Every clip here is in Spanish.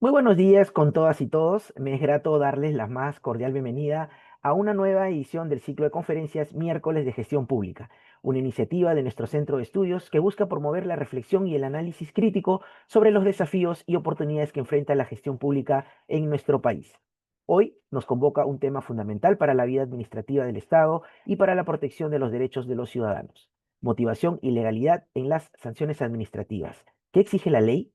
Muy buenos días con todas y todos. Me es grato darles la más cordial bienvenida a una nueva edición del ciclo de conferencias Miércoles de Gestión Pública, una iniciativa de nuestro centro de estudios que busca promover la reflexión y el análisis crítico sobre los desafíos y oportunidades que enfrenta la gestión pública en nuestro país. Hoy nos convoca un tema fundamental para la vida administrativa del Estado y para la protección de los derechos de los ciudadanos: motivación y legalidad en las sanciones administrativas. ¿Qué exige la ley?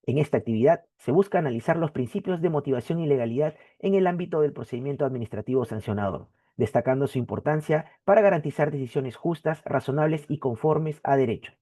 En esta actividad se busca analizar los principios de motivación y legalidad en el ámbito del procedimiento administrativo sancionador, destacando su importancia para garantizar decisiones justas, razonables y conformes a derecho.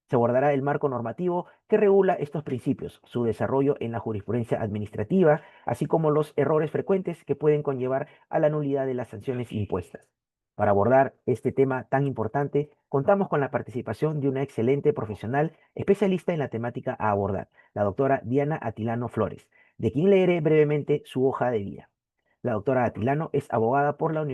Se abordará el marco normativo que regula estos principios, su desarrollo en la jurisprudencia administrativa, así como los errores frecuentes que pueden conllevar a la nulidad de las sanciones impuestas. Para abordar este tema tan importante, contamos con la participación de una excelente profesional especialista en la temática a abordar, la doctora Diana Atilano Flores, de quien leeré brevemente su hoja de vida. La doctora Atilano es abogada por la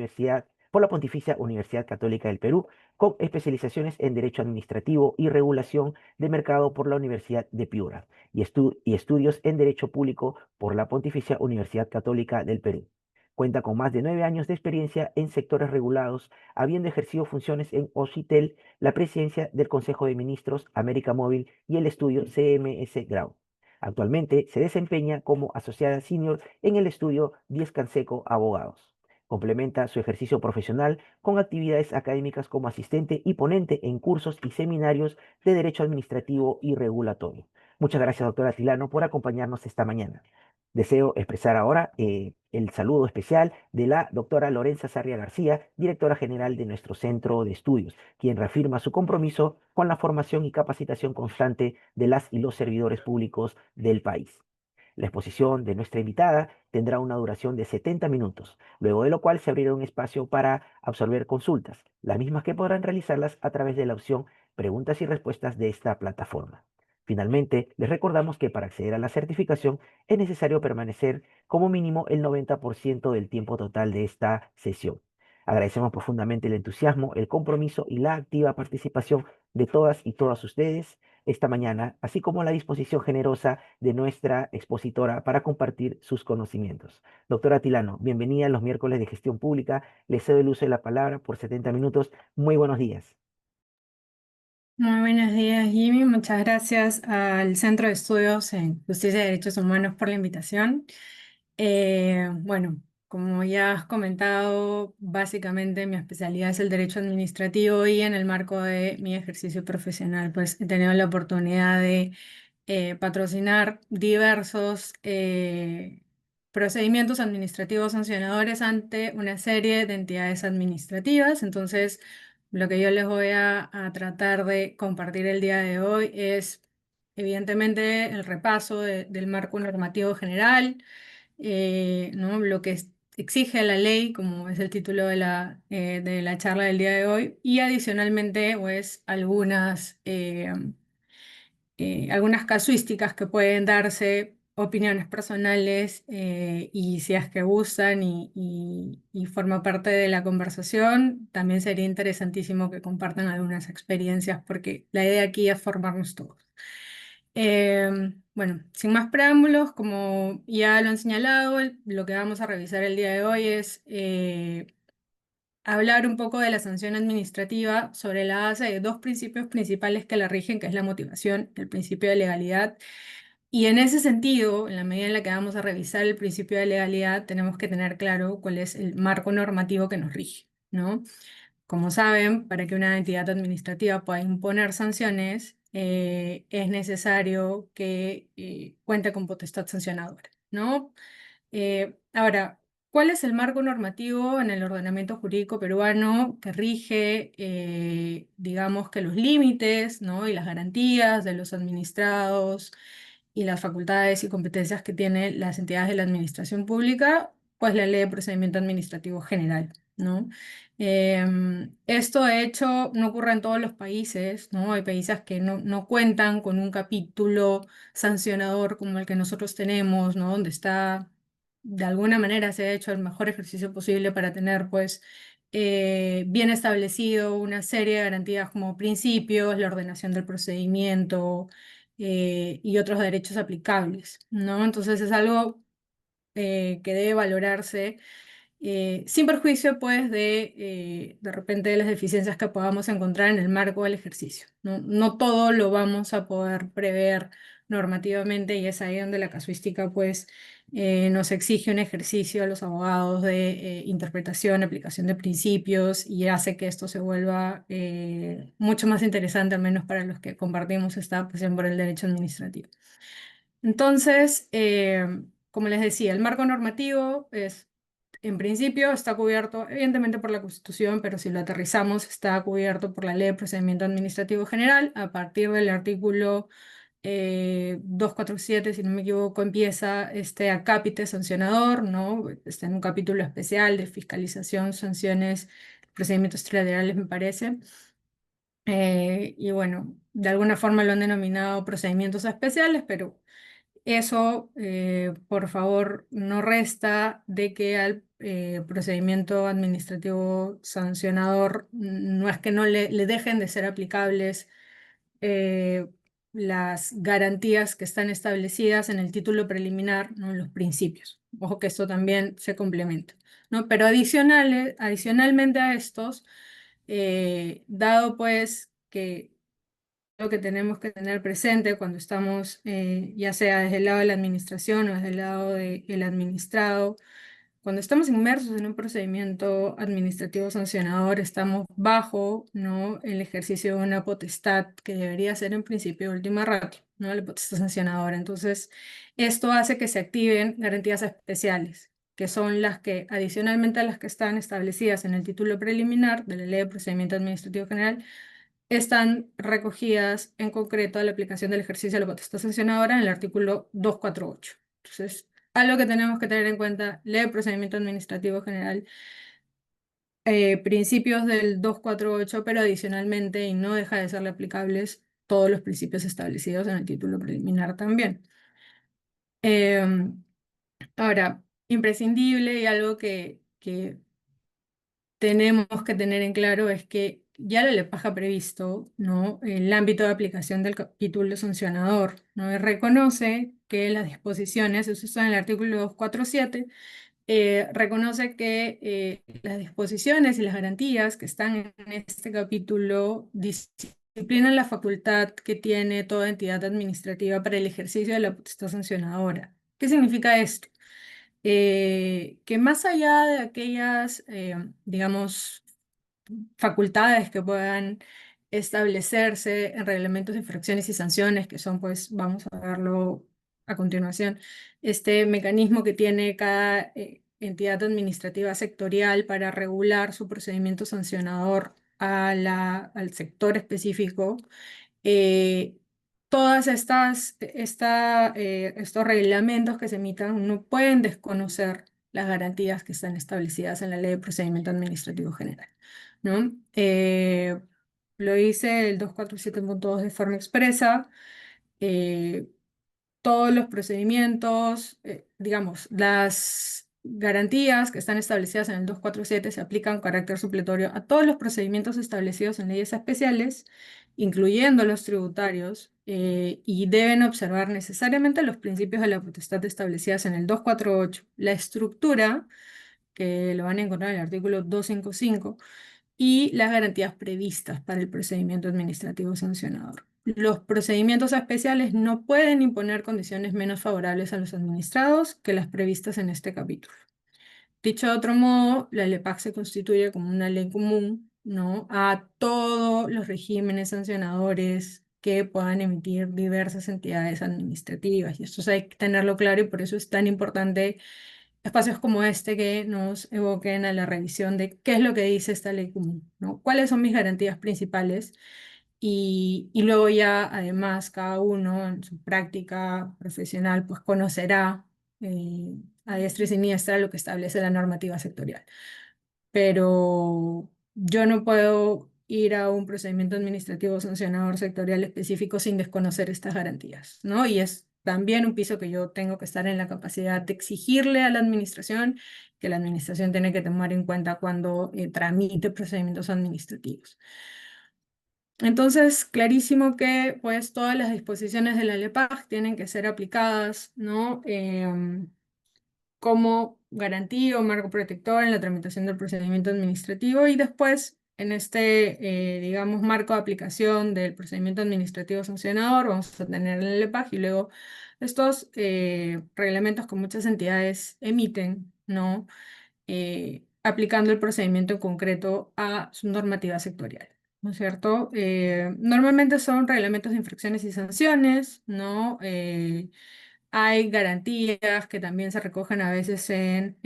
Pontificia Universidad Católica del Perú, con especializaciones en Derecho Administrativo y Regulación de Mercado por la Universidad de Piura y estudios en Derecho Público por la Pontificia Universidad Católica del Perú. Cuenta con más de 9 años de experiencia en sectores regulados, habiendo ejercido funciones en Ocitel, la presidencia del Consejo de Ministros, América Móvil y el estudio CMS Grau. Actualmente se desempeña como asociada senior en el estudio Diez Canseco Abogados. Complementa su ejercicio profesional con actividades académicas como asistente y ponente en cursos y seminarios de Derecho Administrativo y Regulatorio. Muchas gracias, doctora Tilano, por acompañarnos esta mañana. Deseo expresar ahora el saludo especial de la doctora Lorenza Sarria García, directora general de nuestro centro de estudios, quien reafirma su compromiso con la formación y capacitación constante de las y los servidores públicos del país. La exposición de nuestra invitada tendrá una duración de 70 minutos, luego de lo cual se abrirá un espacio para absorber consultas, las mismas que podrán realizarlas a través de la opción Preguntas y Respuestas de esta plataforma. Finalmente, les recordamos que para acceder a la certificación es necesario permanecer como mínimo el 90% del tiempo total de esta sesión. Agradecemos profundamente el entusiasmo, el compromiso y la activa participación de todas y todos ustedes esta mañana, así como la disposición generosa de nuestra expositora para compartir sus conocimientos. Doctora Tilano, bienvenida a los miércoles de gestión pública. Le cedo el uso de la palabra por 70 minutos. Muy buenos días. Muy buenos días, Jimmy. Muchas gracias al Centro de Estudios en Justicia y Derechos Humanos por la invitación. Bueno, como ya has comentado, básicamente mi especialidad es el derecho administrativo y en el marco de mi ejercicio profesional, pues he tenido la oportunidad de patrocinar diversos procedimientos administrativos sancionadores ante una serie de entidades administrativas. Entonces, lo que yo les voy a tratar de compartir el día de hoy es, evidentemente, el repaso del marco normativo general, ¿no? Lo que exige la ley, como es el título de la charla del día de hoy, y adicionalmente, pues, algunas casuísticas que pueden darse, opiniones personales, y si es que gustan y forma parte de la conversación, también sería interesantísimo que compartan algunas experiencias porque la idea aquí es formarnos todos. Bueno, sin más preámbulos, como ya lo han señalado, lo que vamos a revisar el día de hoy es hablar un poco de la sanción administrativa sobre la base de dos principios principales que la rigen, que es la motivación, el principio de legalidad. Y en ese sentido, en la medida en la que vamos a revisar el principio de legalidad, tenemos que tener claro cuál es el marco normativo que nos rige, ¿no? Como saben, para que una entidad administrativa pueda imponer sanciones, es necesario que cuente con potestad sancionadora, ¿no? Ahora, ¿cuál es el marco normativo en el ordenamiento jurídico peruano que rige, digamos, que los límites, ¿no? Y las garantías de los administrados y las facultades y competencias que tienen las entidades de la administración pública? Pues la Ley de Procedimiento Administrativo General, ¿no? Esto, de hecho, no ocurre en todos los países, ¿no? Hay países que no cuentan con un capítulo sancionador como el que nosotros tenemos, ¿no? Donde está, de alguna manera, se ha hecho el mejor ejercicio posible para tener, pues, bien establecido una serie de garantías como principios, la ordenación del procedimiento, y otros derechos aplicables, ¿no? Entonces es algo que debe valorarse sin perjuicio, pues, de repente de las deficiencias que podamos encontrar en el marco del ejercicio. No, no todo lo vamos a poder prever normativamente y es ahí donde la casuística, pues, nos exige un ejercicio a los abogados de interpretación, aplicación de principios y hace que esto se vuelva mucho más interesante, al menos para los que compartimos esta pasión por el derecho administrativo. Entonces, como les decía, el marco normativo es, en principio, está cubierto evidentemente por la Constitución, pero si lo aterrizamos, está cubierto por la Ley de Procedimiento Administrativo General. A partir del artículo 247, si no me equivoco, empieza este acápite sancionador, ¿no? Está en un capítulo especial de fiscalización, sanciones, procedimientos trilaterales, me parece. Y bueno, de alguna forma lo han denominado procedimientos especiales, pero eso, por favor, no resta de que al procedimiento administrativo sancionador no es que no le dejen de ser aplicables eh, las garantías que están establecidas en el título preliminar, ¿no? En los principios. Ojo que esto también se complementa, ¿no? Pero adicionalmente a estos, dado pues que lo que tenemos que tener presente cuando estamos, ya sea desde el lado de la administración o desde el lado del administrado, cuando estamos inmersos en un procedimiento administrativo sancionador, estamos bajo, ¿no?, el ejercicio de una potestad que debería ser en principio de última ratio, ¿no?, la potestad sancionadora. Entonces, esto hace que se activen garantías especiales, que son las que, adicionalmente a las que están establecidas en el título preliminar de la Ley de Procedimiento Administrativo General, están recogidas en concreto a la aplicación del ejercicio de la potestad sancionadora en el artículo 248. Entonces, algo que tenemos que tener en cuenta, Ley de Procedimiento Administrativo General, principios del 248, pero adicionalmente, y no deja de serle aplicables, todos los principios establecidos en el título preliminar también. Ahora, imprescindible y algo que tenemos que tener en claro es que ya la LEPAJ ha previsto, ¿no?, el ámbito de aplicación del capítulo sancionador, ¿no? Y reconoce que las disposiciones, eso está en el artículo 247, reconoce que las disposiciones y las garantías que están en este capítulo disciplinan la facultad que tiene toda entidad administrativa para el ejercicio de la potestad sancionadora. ¿Qué significa esto? Que más allá de aquellas, digamos, facultades que puedan establecerse en reglamentos de infracciones y sanciones, que son, pues, vamos a verlo a continuación, este mecanismo que tiene cada entidad administrativa sectorial para regular su procedimiento sancionador al sector específico. eh, Todas estos reglamentos que se emitan no pueden desconocer las garantías que están establecidas en la Ley de Procedimiento Administrativo General, ¿no? Lo dice el 247.2 de forma expresa. eh, Todos los procedimientos, digamos, las garantías que están establecidas en el 247 se aplican con carácter supletorio a todos los procedimientos establecidos en leyes especiales, incluyendo los tributarios, y deben observar necesariamente los principios de la potestad establecidas en el 248, la estructura, que lo van a encontrar en el artículo 255, y las garantías previstas para el procedimiento administrativo sancionador. Los procedimientos especiales no pueden imponer condiciones menos favorables a los administrados que las previstas en este capítulo. Dicho de otro modo, la LEPAC se constituye como una ley común, ¿no?, a todos los regímenes sancionadores que puedan emitir diversas entidades administrativas. Y esto hay que tenerlo claro y por eso es tan importante espacios como este que nos evoquen a la revisión de qué es lo que dice esta ley común, ¿no? ¿Cuáles son mis garantías principales? Y luego ya, además, cada uno en su práctica profesional, pues conocerá a diestra y siniestra lo que establece la normativa sectorial. Pero yo no puedo ir a un procedimiento administrativo sancionador sectorial específico sin desconocer estas garantías, ¿no? Y es también un piso que yo tengo que estar en la capacidad de exigirle a la administración, que la administración tiene que tomar en cuenta cuando tramite procedimientos administrativos. Entonces, clarísimo que pues todas las disposiciones de la LEPAJ tienen que ser aplicadas, ¿no? Como garantía o marco protector en la tramitación del procedimiento administrativo y después en este, digamos, marco de aplicación del procedimiento administrativo sancionador vamos a tener el LEPAJ y luego estos reglamentos que muchas entidades emiten, ¿no? Aplicando el procedimiento en concreto a su normativa sectorial. ¿No es cierto? Normalmente son reglamentos de infracciones y sanciones, ¿no? Hay garantías que también se recogen a veces en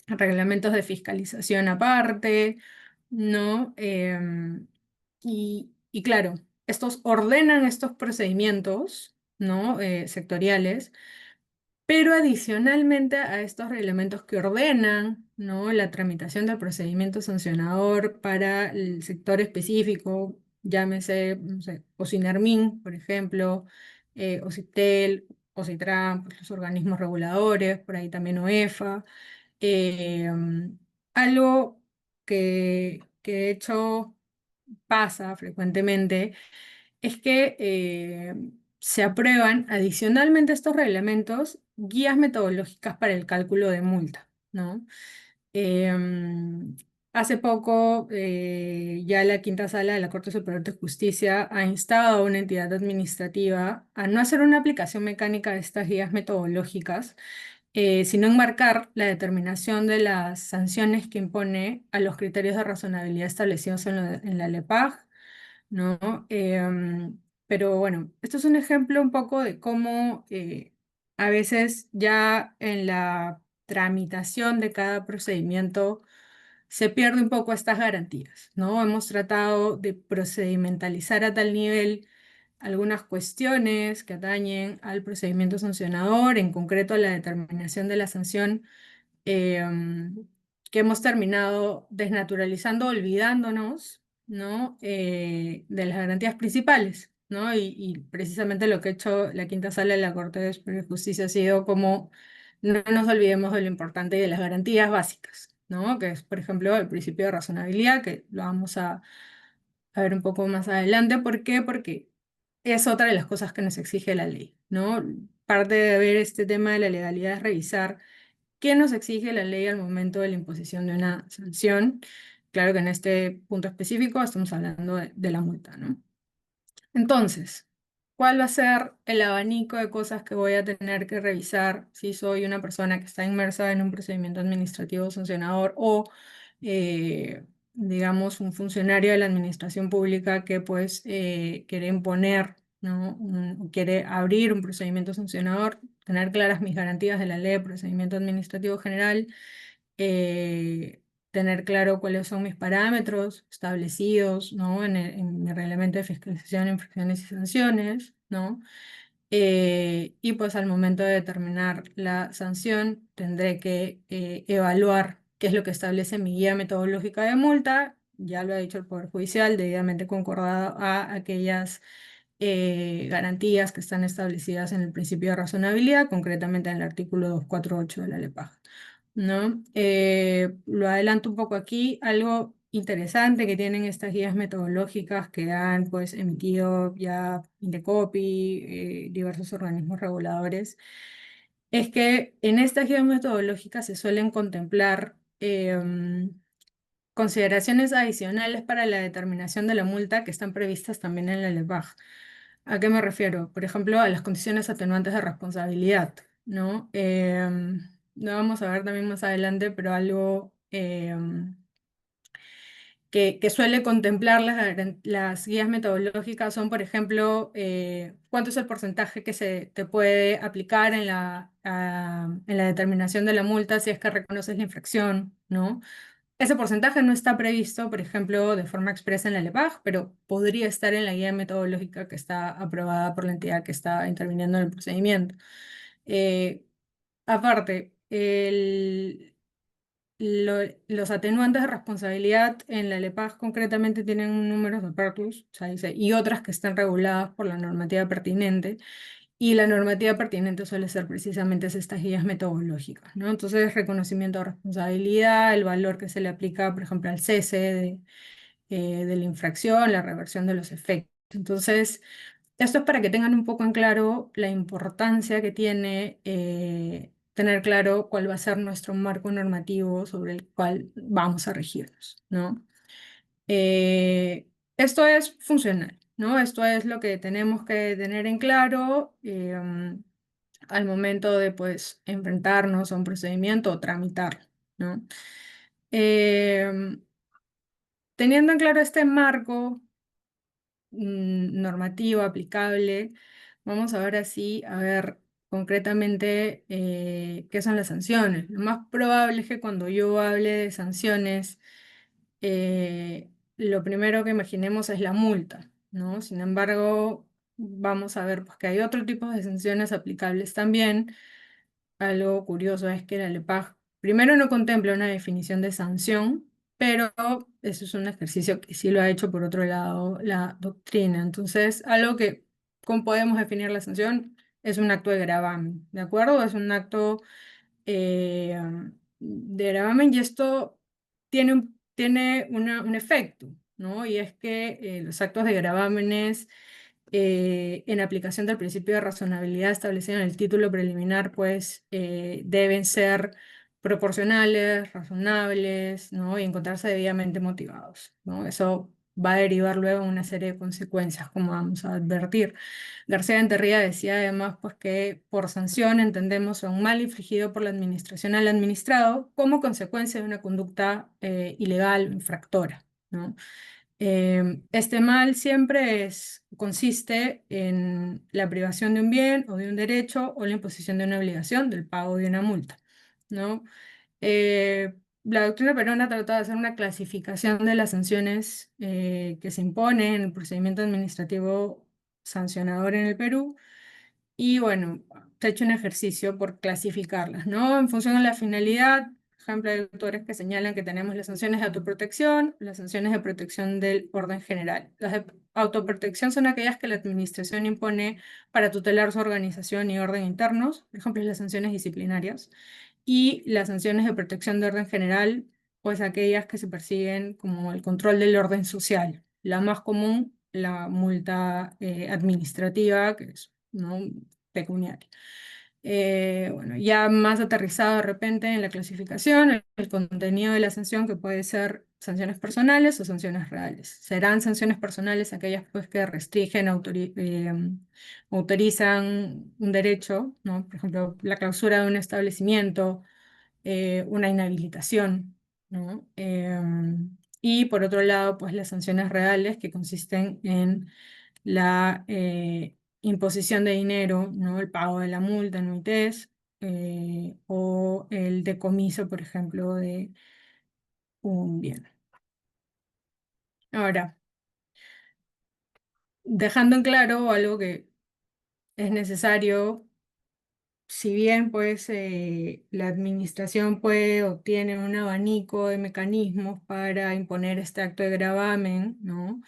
reglamentos de fiscalización aparte, ¿no? Y claro, estos ordenan estos procedimientos, ¿no? Sectoriales, pero adicionalmente a estos reglamentos que ordenan, ¿no? La tramitación del procedimiento sancionador para el sector específico, llámese, no sé, Ocinermin, por ejemplo, Ociptel, Ocitran, pues, los organismos reguladores, por ahí también OEFA. Algo que de hecho pasa frecuentemente es que se aprueban adicionalmente a estos reglamentos guías metodológicas para el cálculo de multa, ¿no? Em, Hace poco ya la quinta sala de la Corte Superior de Justicia ha instado a una entidad administrativa a no hacer una aplicación mecánica de estas guías metodológicas, sino enmarcar la determinación de las sanciones que impone a los criterios de razonabilidad establecidos en la LEPAJ, ¿no? Pero bueno, esto es un ejemplo un poco de cómo a veces ya en la tramitación de cada procedimiento se pierde un poco estas garantías, ¿no? Hemos tratado de procedimentalizar a tal nivel algunas cuestiones que atañen al procedimiento sancionador, en concreto a la determinación de la sanción, que hemos terminado desnaturalizando, olvidándonos, ¿no? De las garantías principales, ¿no? Y precisamente lo que ha hecho la quinta sala de la Corte Superior de Justicia ha sido como no nos olvidemos de lo importante y de las garantías básicas, ¿no? Que es, por ejemplo, el principio de razonabilidad, que lo vamos a ver un poco más adelante. ¿Por qué? Porque es otra de las cosas que nos exige la ley, ¿no? Parte de ver este tema de la legalidad es revisar qué nos exige la ley al momento de la imposición de una sanción. Claro que en este punto específico estamos hablando de la multa, ¿no? Entonces, ¿cuál va a ser el abanico de cosas que voy a tener que revisar si soy una persona que está inmersa en un procedimiento administrativo sancionador o, digamos, un funcionario de la administración pública que pues quiere imponer, ¿no? Quiere abrir un procedimiento sancionador, tener claras mis garantías de la ley de procedimiento administrativo general, tener claro cuáles son mis parámetros establecidos, ¿no? En mi reglamento de fiscalización, infracciones y sanciones, ¿no? Y pues al momento de determinar la sanción tendré que evaluar qué es lo que establece mi guía metodológica de multa, ya lo ha dicho el Poder Judicial, debidamente concordado a aquellas garantías que están establecidas en el principio de razonabilidad, concretamente en el artículo 248 de la LEPAJ, ¿no? Lo adelanto un poco aquí, algo interesante que tienen estas guías metodológicas que han pues emitido ya Indecopi, diversos organismos reguladores, es que en estas guías metodológicas se suelen contemplar consideraciones adicionales para la determinación de la multa que están previstas también en la LEPAJ. ¿A qué me refiero? Por ejemplo, a las condiciones atenuantes de responsabilidad, ¿no? Lo vamos a ver también más adelante, pero algo que suele contemplar las guías metodológicas son, por ejemplo, cuánto es el porcentaje que se te puede aplicar en la determinación de la multa si es que reconoces la infracción, ¿no? Ese porcentaje no está previsto, por ejemplo, de forma expresa en la LEPAJ, pero podría estar en la guía metodológica que está aprobada por la entidad que está interviniendo en el procedimiento. Eh, Aparte, los atenuantes de responsabilidad en la LEPAJ concretamente tienen un número de apertus, o sea, dice, y otras que están reguladas por la normativa pertinente. Y la normativa pertinente suele ser precisamente estas guías metodológicas, ¿no? Entonces, reconocimiento de responsabilidad, el valor que se le aplica, por ejemplo, al cese de la infracción, la reversión de los efectos. Entonces, esto es para que tengan un poco en claro la importancia que tiene tener claro cuál va a ser nuestro marco normativo sobre el cual vamos a regirnos, ¿no? Esto es funcional, ¿no? Esto es lo que tenemos que tener en claro al momento de, pues, enfrentarnos a un procedimiento o tramitarlo, ¿no? Eh, Teniendo en claro este marco normativo aplicable, vamos ahora sí a ver concretamente qué son las sanciones. Lo más probable es que cuando yo hable de sanciones, lo primero que imaginemos es la multa, ¿no? Sin embargo, vamos a ver pues, que hay otro tipo de sanciones aplicables también. Algo curioso es que la LEPAJ primero no contempla una definición de sanción, pero eso es un ejercicio que sí lo ha hecho por otro lado la doctrina. Entonces, algo que, ¿cómo podemos definir la sanción? Es un acto de gravamen, ¿de acuerdo? Es un acto eh, de gravamen y esto tiene un efecto, ¿no? Y es que los actos de gravámenes en aplicación del principio de razonabilidad establecido en el título preliminar, pues deben ser proporcionales, razonables, ¿no? Y encontrarse debidamente motivados, ¿no? Eso va a derivar luego en una serie de consecuencias, como vamos a advertir. García Enterría decía además pues, que por sanción entendemos a un mal infligido por la administración al administrado como consecuencia de una conducta ilegal o infractora, ¿no? Este mal siempre consiste en la privación de un bien o de un derecho o la imposición de una obligación del pago de una multa, ¿no? La doctrina peruana trata de hacer una clasificación de las sanciones que se imponen en el procedimiento administrativo sancionador en el Perú y bueno, se ha hecho un ejercicio por clasificarlas, ¿no? En función de la finalidad, por ejemplo, hay autores que señalan que tenemos las sanciones de autoprotección, las sanciones de protección del orden general. Las de autoprotección son aquellas que la administración impone para tutelar su organización y orden internos, por ejemplo, las sanciones disciplinarias, y las sanciones de protección de orden general, pues aquellas que se persiguen como el control del orden social. La más común, la multa administrativa, que es, ¿no? Pecuniaria. Bueno, ya más aterrizado de repente en la clasificación, el contenido de la sanción que puede ser sanciones personales o sanciones reales. Serán sanciones personales aquellas pues, que restringen, autorizan un derecho, ¿no? Por ejemplo, la clausura de un establecimiento, una inhabilitación, ¿no? Y por otro lado, pues las sanciones reales que consisten en la imposición de dinero, ¿no? El pago de la multa, anuités, o el decomiso, por ejemplo, de un bien. Ahora, dejando en claro algo que es necesario, si bien pues la administración puede o tiene un abanico de mecanismos para imponer este acto de gravamen, ¿no?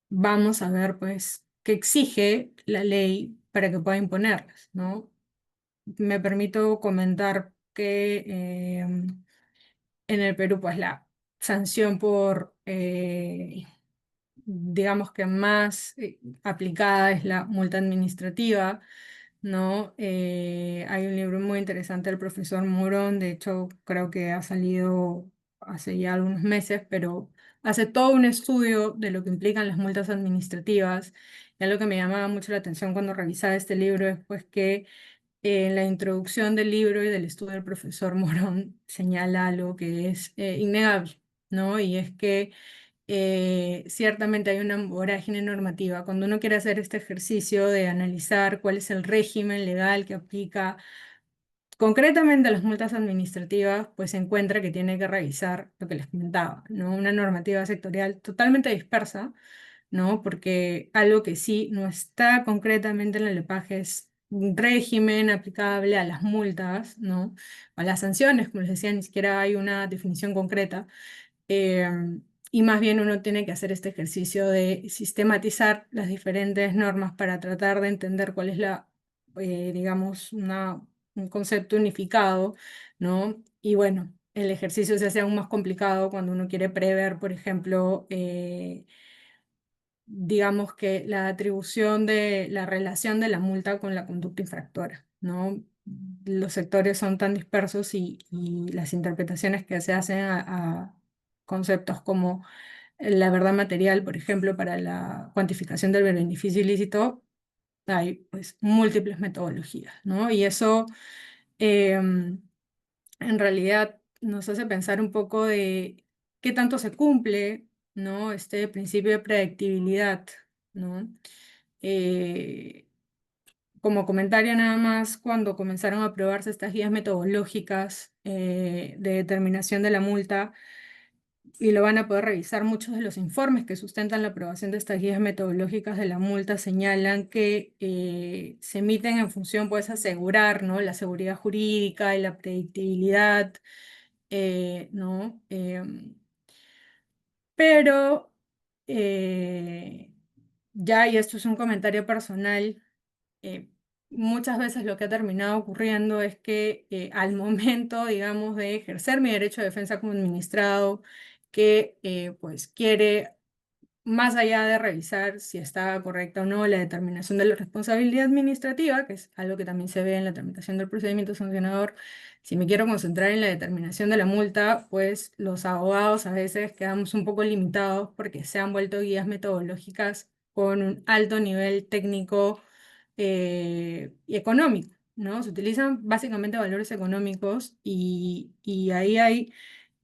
Vamos a ver pues qué exige la ley para que pueda imponerlas, ¿no? Me permito comentar que en el Perú, pues la sanción por, digamos que más aplicada es la multa administrativa, ¿no? Hay un libro muy interesante del profesor Morón, de hecho creo que ha salido hace ya algunos meses, pero hace todo un estudio de lo que implican las multas administrativas. Y algo que me llamaba mucho la atención cuando revisaba este libro es pues que en la introducción del libro y del estudio del profesor Morón señala algo que es innegable, ¿no? Y es que ciertamente hay una vorágine normativa. Cuando uno quiere hacer este ejercicio de analizar cuál es el régimen legal que aplica concretamente a las multas administrativas, pues se encuentra que tiene que revisar lo que les comentaba, ¿no? Una normativa sectorial totalmente dispersa, ¿no? Porque algo que sí no está concretamente en el LEPAJ es un régimen aplicable a las multas, ¿no? A las sanciones, como les decía, ni siquiera hay una definición concreta. eh, y más bien uno tiene que hacer este ejercicio de sistematizar las diferentes normas para tratar de entender cuál es digamos, un concepto unificado, ¿no? Y bueno. el ejercicio se hace aún más complicado cuando uno quiere prever, por ejemplo, digamos que la atribución de la relación de la multa con la conducta infractora, ¿no? Los sectores son tan dispersos y las interpretaciones que se hacen a conceptos como la verdad material, por ejemplo, para la cuantificación del beneficio ilícito, hay pues múltiples metodologías, ¿no? Y eso en realidad nos hace pensar un poco de qué tanto se cumple, ¿no? Este principio de predictibilidad, ¿no? Eh, Como comentario nada más, cuando comenzaron a aprobarse estas guías metodológicas de determinación de la multa, y lo van a poder revisar, muchos de los informes que sustentan la aprobación de estas guías metodológicas de la multa señalan que se emiten en función, pues, asegurar, ¿no? La seguridad jurídica y la predictibilidad, ¿no? Pero eh, ya, y esto es un comentario personal, eh, muchas veces lo que ha terminado ocurriendo es que al momento, digamos, de ejercer mi derecho de defensa como administrado, que pues quiere, más allá de revisar si está correcta o no la determinación de la responsabilidad administrativa, que es algo que también se ve en la tramitación del procedimiento sancionador, si me quiero concentrar en la determinación de la multa, pues los abogados a veces quedamos un poco limitados porque se han vuelto guías metodológicas con un alto nivel técnico y económico, ¿no? Se utilizan básicamente valores económicos y ahí hay,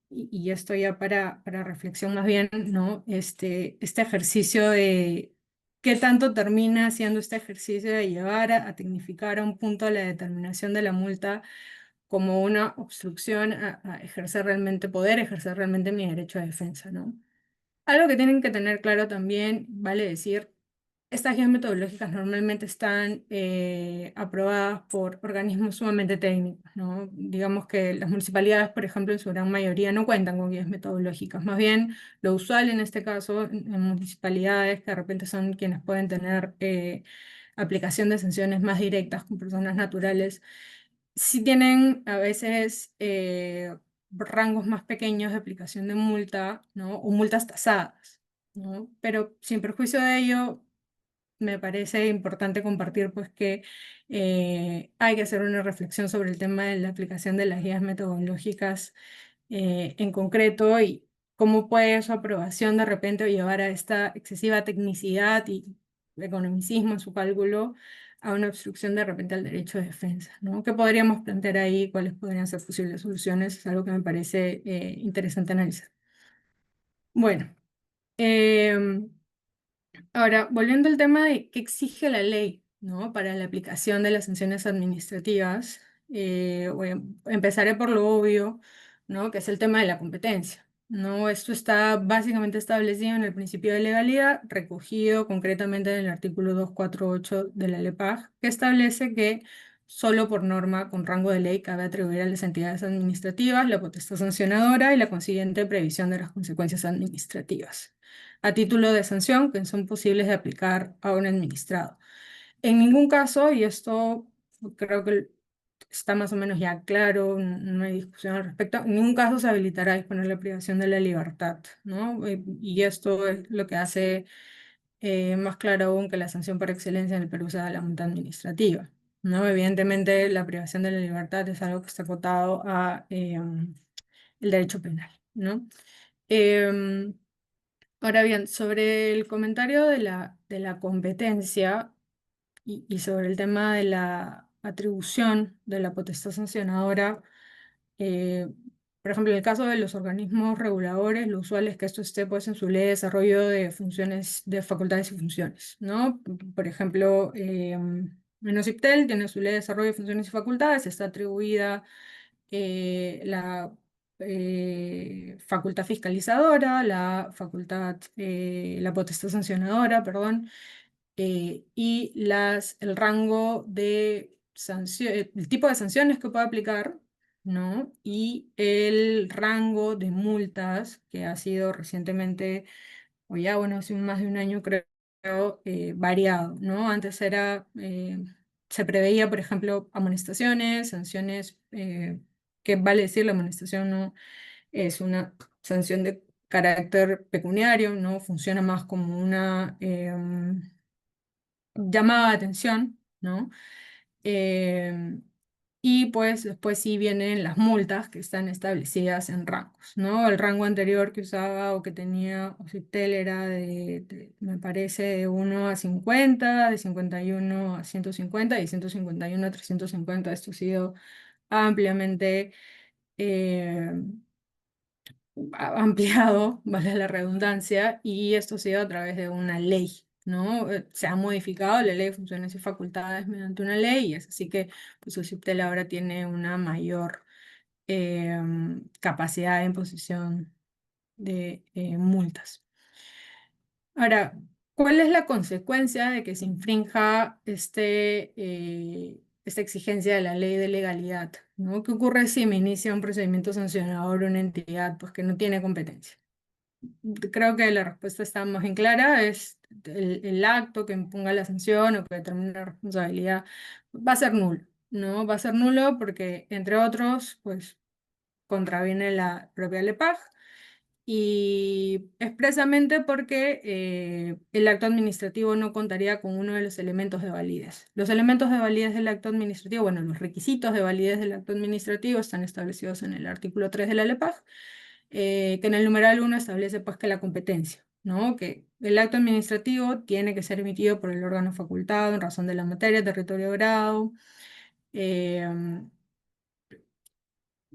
y esto ya para reflexión más bien, ¿no? Este ejercicio de qué tanto termina siendo este ejercicio de llevar a tecnificar a un punto la determinación de la multa como una obstrucción a ejercer realmente, poder ejercer realmente mi derecho de defensa, ¿no? Algo que tienen que tener claro también, vale decir, estas guías metodológicas normalmente están aprobadas por organismos sumamente técnicos, ¿no? Digamos que las municipalidades, por ejemplo, en su gran mayoría no cuentan con guías metodológicas. Más bien, lo usual en este caso, en municipalidades que de repente son quienes pueden tener aplicación de sanciones más directas con personas naturales, sí tienen a veces rangos más pequeños de aplicación de multa, ¿no? O multas tasadas, ¿no? Pero sin perjuicio de ello, me parece importante compartir pues que hay que hacer una reflexión sobre el tema de la aplicación de las guías metodológicas en concreto y cómo puede su aprobación de repente llevar a esta excesiva tecnicidad y economicismo en su cálculo a una obstrucción de repente al derecho de defensa, ¿no? ¿Qué podríamos plantear ahí? ¿Cuáles podrían ser posibles soluciones? Es algo que me parece interesante analizar. Bueno. em, Ahora, volviendo al tema de qué exige la ley, ¿no? Para la aplicación de las sanciones administrativas, empezaré por lo obvio, ¿no? Que es el tema de la competencia, ¿no? Esto está básicamente establecido en el principio de legalidad, recogido concretamente en el artículo 248 de la LEPAJ, que establece que solo por norma con rango de ley cabe atribuir a las entidades administrativas la potestad sancionadora y la consiguiente previsión de las consecuencias administrativas a título de sanción que son posibles de aplicar a un administrado. En ningún caso, y esto creo que está más o menos ya claro, no hay discusión al respecto, en ningún caso se habilitará a disponer la privación de la libertad, ¿no? Y esto es lo que hace más claro aún que la sanción por excelencia en el Perú sea la multa administrativa, ¿no? Evidentemente, la privación de la libertad es algo que está acotado a el derecho penal, ¿no? Em, Ahora bien, sobre el comentario de la competencia y sobre el tema de la atribución de la potestad sancionadora, eh, por ejemplo, en el caso de los organismos reguladores, lo usual es que esto esté pues, en su ley de desarrollo de funciones, de facultades y funciones, ¿no? Por ejemplo, en OCIPTEL tiene su ley de desarrollo de funciones y facultades, está atribuida la facultad fiscalizadora, la potestad sancionadora, perdón, y el rango de el tipo de sanciones que puede aplicar, ¿no? Y el rango de multas que ha sido recientemente, o ya, bueno, hace más de un año creo, variado, ¿no? Antes se preveía, por ejemplo, amonestaciones, sanciones ¿Qué vale decir? La amonestación no es una sanción de carácter pecuniario, ¿no? Funciona más como una llamada de atención, ¿no? Em, y pues después sí vienen las multas que están establecidas en rangos, ¿no? El rango anterior que usaba o que tenía Occitel era me parece, de 1 a 50, de 51 a 150 y 151 a 350. Esto ha sido ampliamente eh, ampliado, vale la redundancia, y esto ha sido a través de una ley, ¿no? Se ha modificado la ley de funciones y facultades mediante una ley, y es así que pues, Susceptel ahora tiene una mayor capacidad de imposición de multas. Ahora, ¿cuál es la consecuencia de que se infrinja esta exigencia de la ley de legalidad? ¿No? ¿Qué ocurre si me inicia un procedimiento sancionador una entidad pues, que no tiene competencia? Creo que la respuesta está más bien clara, es el acto que imponga la sanción o que determine la responsabilidad va a ser nulo, ¿no? Va a ser nulo porque, entre otros, pues contraviene la propia LEPAJ y expresamente porque el acto administrativo no contaría con uno de los elementos de validez. Los elementos de validez del acto administrativo, bueno, los requisitos de validez del acto administrativo están establecidos en el artículo 3 de la LEPAJ, que en el numeral 1 establece pues que la competencia, ¿no? Que el acto administrativo tiene que ser emitido por el órgano facultado en razón de la materia, territorio, grado, eh,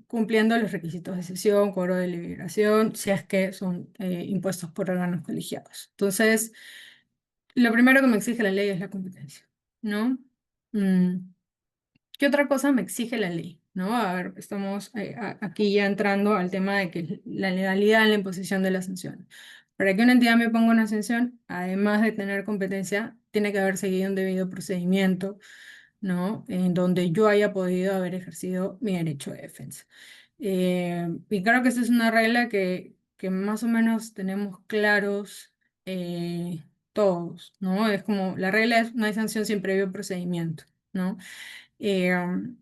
cumpliendo los requisitos de sesión, cobro de liberación, si es que son impuestos por órganos colegiados. Entonces, lo primero que me exige la ley es la competencia, ¿no? Mm, ¿Qué otra cosa me exige la ley? ¿No? A ver, estamos aquí ya entrando al tema de que la legalidad en la imposición de la sanción. Para que una entidad me ponga una sanción, además de tener competencia, tiene que haber seguido un debido procedimiento, ¿no? En donde yo haya podido haber ejercido mi derecho de defensa. Y creo que esa es una regla que más o menos tenemos claros todos, ¿no? Es como, la regla es no hay sanción sin previo procedimiento, ¿no? Eh, um,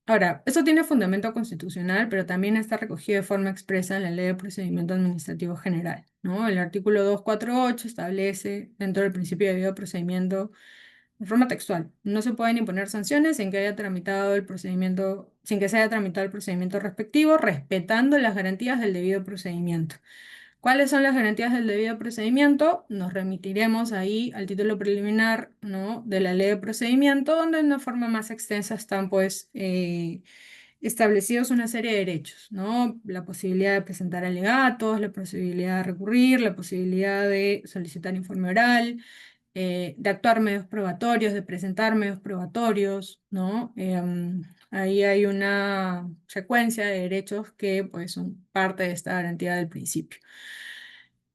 Ahora, eso tiene fundamento constitucional, pero también está recogido de forma expresa en la Ley de Procedimiento Administrativo General, ¿no? El artículo 248 establece, dentro del principio de debido procedimiento, de forma textual, no se pueden imponer sanciones sin que haya tramitado el procedimiento, sin que se haya tramitado el procedimiento respectivo, respetando las garantías del debido procedimiento. ¿Cuáles son las garantías del debido procedimiento? Nos remitiremos ahí al título preliminar, ¿no? de la ley de procedimiento, donde de una forma más extensa están pues establecidos una serie de derechos, ¿no? La posibilidad de presentar alegatos, la posibilidad de recurrir, la posibilidad de solicitar informe oral, de actuar medios probatorios, de presentar medios probatorios, ¿no? Ahí hay una secuencia de derechos que pues son parte de esta garantía del principio.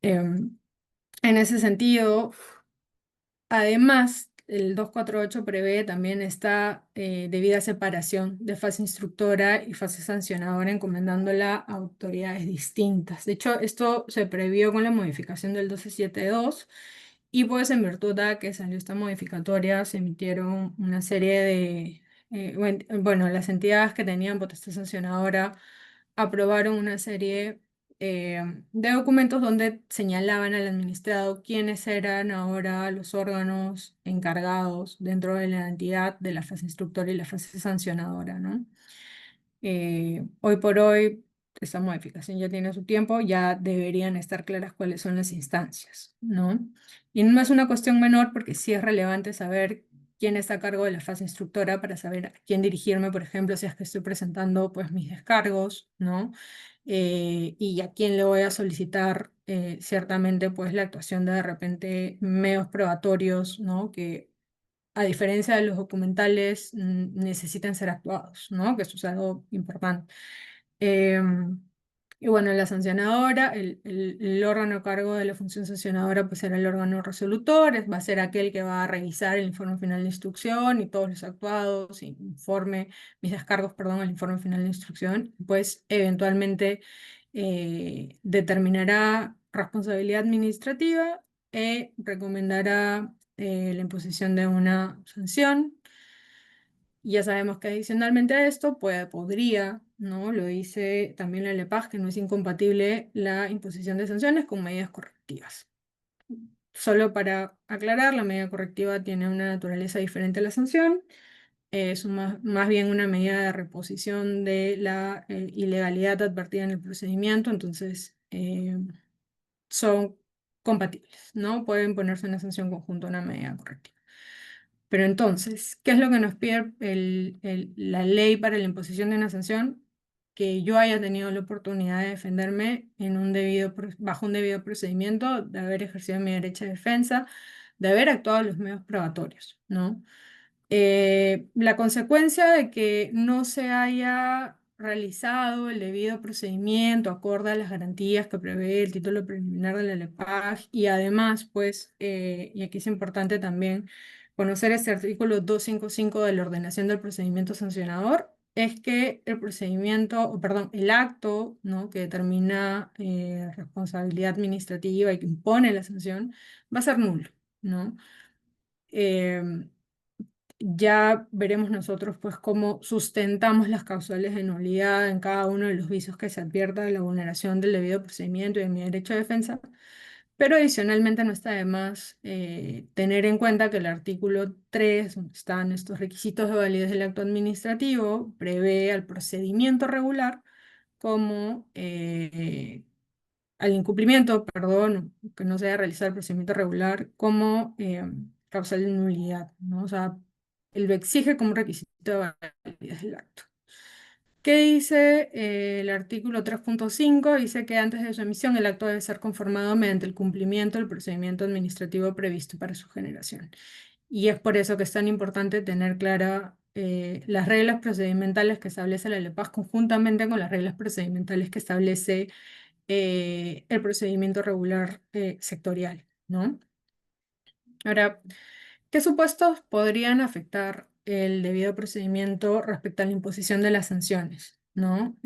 Em, en ese sentido, además, el 248 prevé también esta debida separación de fase instructora y fase sancionadora, encomendándola a autoridades distintas. De hecho, esto se previó con la modificación del 1272 y pues en virtud de que salió esta modificatoria se emitieron una serie de, bueno, las entidades que tenían potestad sancionadora aprobaron una serie de documentos donde señalaban al administrado quiénes eran ahora los órganos encargados dentro de la entidad de la fase instructora y la fase sancionadora, ¿no? Hoy por hoy, esta modificación ya tiene su tiempo, ya deberían estar claras cuáles son las instancias, ¿no? Y no es una cuestión menor porque sí es relevante saber quién está a cargo de la fase instructora para saber a quién dirigirme, por ejemplo, si es que estoy presentando pues mis descargos, ¿no? Y a quién le voy a solicitar ciertamente pues la actuación de repente medios probatorios, ¿no? Que a diferencia de los documentales necesitan ser actuados, ¿no? Que eso es algo importante. Em, y bueno, la sancionadora, el órgano a cargo de la función sancionadora, pues será el órgano resolutor, va a ser aquel que va a revisar el informe final de instrucción y todos los actuados, mis descargos, perdón, el informe final de instrucción, pues eventualmente determinará responsabilidad administrativa recomendará la imposición de una sanción Ya sabemos que adicionalmente a esto podría, ¿no? Lo dice también la LEPAJ, que no es incompatible la imposición de sanciones con medidas correctivas. Solo para aclarar, la medida correctiva tiene una naturaleza diferente a la sanción. Es más bien una medida de reposición de la ilegalidad advertida en el procedimiento, entonces son compatibles, ¿no? Pueden ponerse una sanción conjunta a una medida correctiva. Pero entonces, ¿qué es lo que nos pide la ley para la imposición de una sanción? Que yo haya tenido la oportunidad de defenderme bajo un debido procedimiento, de haber ejercido mi derecho de defensa, de haber actuado en los medios probatorios, ¿no? La consecuencia de que no se haya realizado el debido procedimiento acorde a las garantías que prevé el título preliminar de la LEPAJ y además, pues, y aquí es importante también conocer este artículo 255 de la ordenación del procedimiento sancionador, es que el procedimiento, o perdón, el acto, ¿no? que determina responsabilidad administrativa y que impone la sanción, va a ser nulo, ¿no? Em, ya veremos nosotros pues cómo sustentamos las causales de nulidad en cada uno de los vicios que se advierta de la vulneración del debido procedimiento y de mi derecho de defensa, pero adicionalmente no está de más tener en cuenta que el artículo 3, donde están estos requisitos de validez del acto administrativo, prevé al procedimiento regular como al incumplimiento, perdón, que no se haya realizado el procedimiento regular como causal de nulidad, ¿no? O sea, él lo exige como requisito de validez del acto. ¿Qué dice el artículo 3.5? Dice que antes de su emisión el acto debe ser conformado mediante el cumplimiento del procedimiento administrativo previsto para su generación. Y es por eso que es tan importante tener clara las reglas procedimentales que establece la LEPAJ conjuntamente con las reglas procedimentales que establece el procedimiento regular sectorial, ¿no? Ahora, ¿qué supuestos podrían afectar el debido procedimiento respecto a la imposición de las sanciones, ¿no?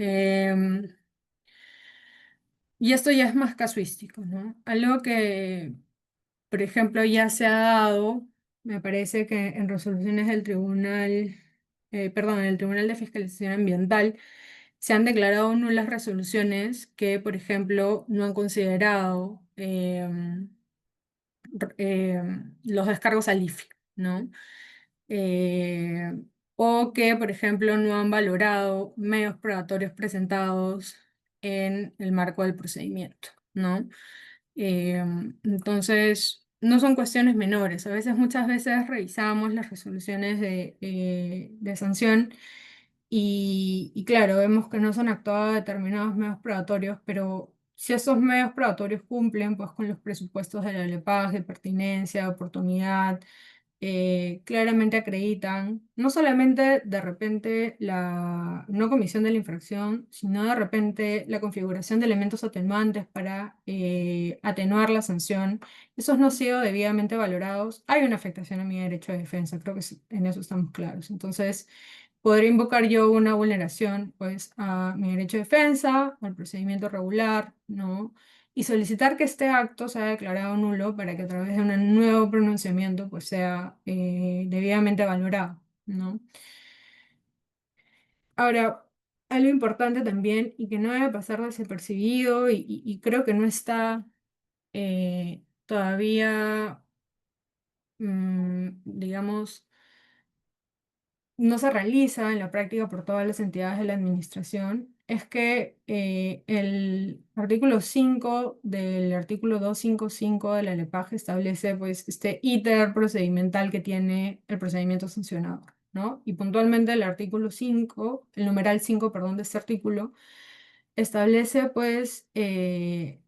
Y esto ya es más casuístico, ¿no? Algo que, por ejemplo, ya se ha dado, me parece que en resoluciones del tribunal, perdón, en el Tribunal de Fiscalización Ambiental, se han declarado nulas resoluciones que, por ejemplo, no han considerado los descargos al IFI, ¿no? Eh, o que, por ejemplo, no han valorado medios probatorios presentados en el marco del procedimiento, ¿no? Eh, entonces, no son cuestiones menores. A veces, muchas veces revisamos las resoluciones de sanción y claro, vemos que no son actuados determinados medios probatorios, pero si esos medios probatorios cumplen pues, con los presupuestos de la LEPAJ, de pertinencia, de oportunidad, claramente acreditan no solamente de repente la no comisión de la infracción, sino de repente la configuración de elementos atenuantes para atenuar la sanción. Esos no han sido debidamente valorados. Hay una afectación a mi derecho de defensa, creo que en eso estamos claros. Entonces, podría invocar yo una vulneración pues, a mi derecho de defensa, al procedimiento regular, ¿no? Y solicitar que este acto sea declarado nulo para que a través de un nuevo pronunciamiento pues sea debidamente valorado, ¿no? Ahora, algo importante también y que no debe pasar desapercibido y creo que no está todavía, digamos, no se realiza en la práctica por todas las entidades de la administración es que el artículo 5 del artículo 255 de la LEPAJ establece pues este íter procedimental que tiene el procedimiento sancionador, ¿no? Y puntualmente el artículo 5, el numeral 5, perdón, de este artículo, establece pues qué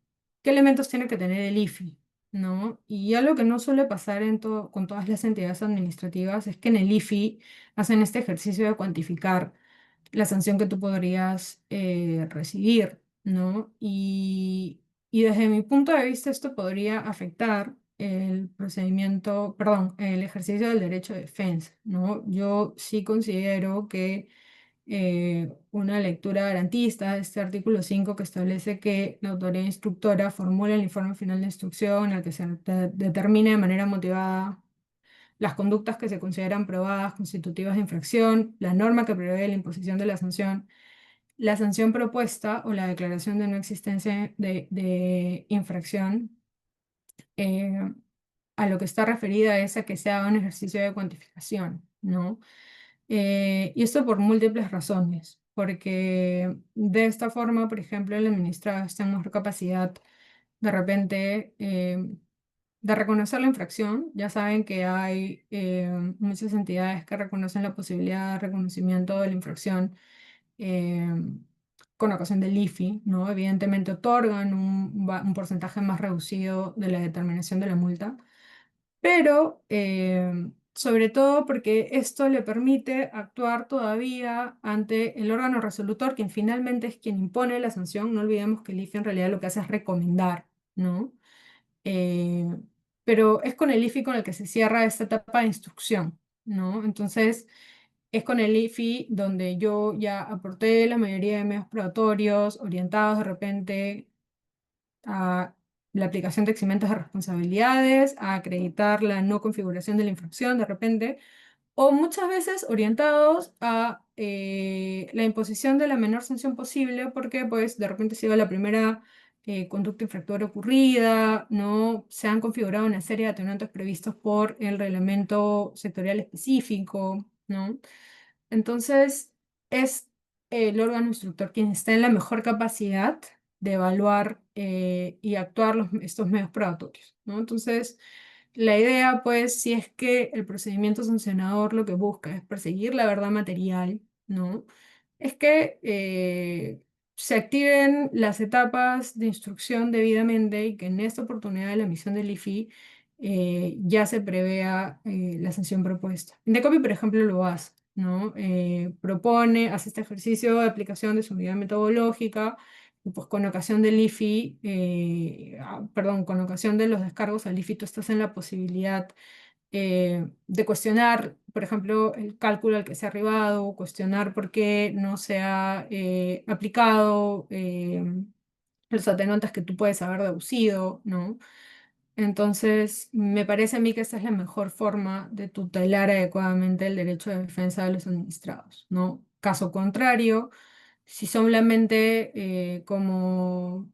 elementos tiene que tener el IFI, ¿no? Y algo que no suele pasar con todas las entidades administrativas es que en el IFI hacen este ejercicio de cuantificar la sanción que tú podrías recibir, ¿no? Y desde mi punto de vista esto podría afectar el procedimiento, perdón, el ejercicio del derecho de defensa, ¿no? Yo sí considero que una lectura garantista de este artículo 5 que establece que la autoridad instructora formula el informe final de instrucción al que se determine de manera motivada las conductas que se consideran probadas constitutivas de infracción, la norma que prevé la imposición de la sanción propuesta o la declaración de no existencia de infracción, eh, a lo que está referida es a que se haga un ejercicio de cuantificación, ¿no? Y esto por múltiples razones, porque de esta forma, por ejemplo, el administrado está en mejor capacidad de repente de reconocer la infracción. Ya saben que hay muchas entidades que reconocen la posibilidad de reconocimiento de la infracción eh, con ocasión del IFI, ¿no? Evidentemente otorgan un porcentaje más reducido de la determinación de la multa, pero sobre todo porque esto le permite actuar todavía ante el órgano resolutor, quien finalmente es quien impone la sanción. No olvidemos que el IFI en realidad lo que hace es recomendar, ¿no? Eh, pero es con el IFI con el que se cierra esta etapa de instrucción, ¿no? Entonces, es con el IFI donde yo ya aporté la mayoría de medios probatorios orientados de repente a la aplicación de eximentos de responsabilidades, a acreditar la no configuración de la infracción de repente, o muchas veces orientados a la imposición de la menor sanción posible, porque pues de repente ha sido la primera conducta infractora ocurrida, no se han configurado una serie de atenuantes previstos por el reglamento sectorial específico, ¿no? Entonces, es el órgano instructor quien está en la mejor capacidad de evaluar y actuar estos medios probatorios, ¿no? Entonces, la idea, pues, si es que el procedimiento sancionador lo que busca es perseguir la verdad material, ¿no? Es que se activen las etapas de instrucción debidamente y que en esta oportunidad de la emisión del IFI ya se prevea la sanción propuesta. Indecopi, por ejemplo, lo hace, ¿no? Hace este ejercicio de aplicación de su unidad metodológica, y pues con ocasión del IFI, perdón, con ocasión de los descargos al IFI, tú estás en la posibilidad de cuestionar, por ejemplo, el cálculo al que se ha arribado, cuestionar por qué no se ha aplicado los atenuantes que tú puedes haber deducido, ¿no? Entonces, me parece a mí que esta es la mejor forma de tutelar adecuadamente el derecho de defensa de los administrados, ¿no? Caso contrario, si solamente como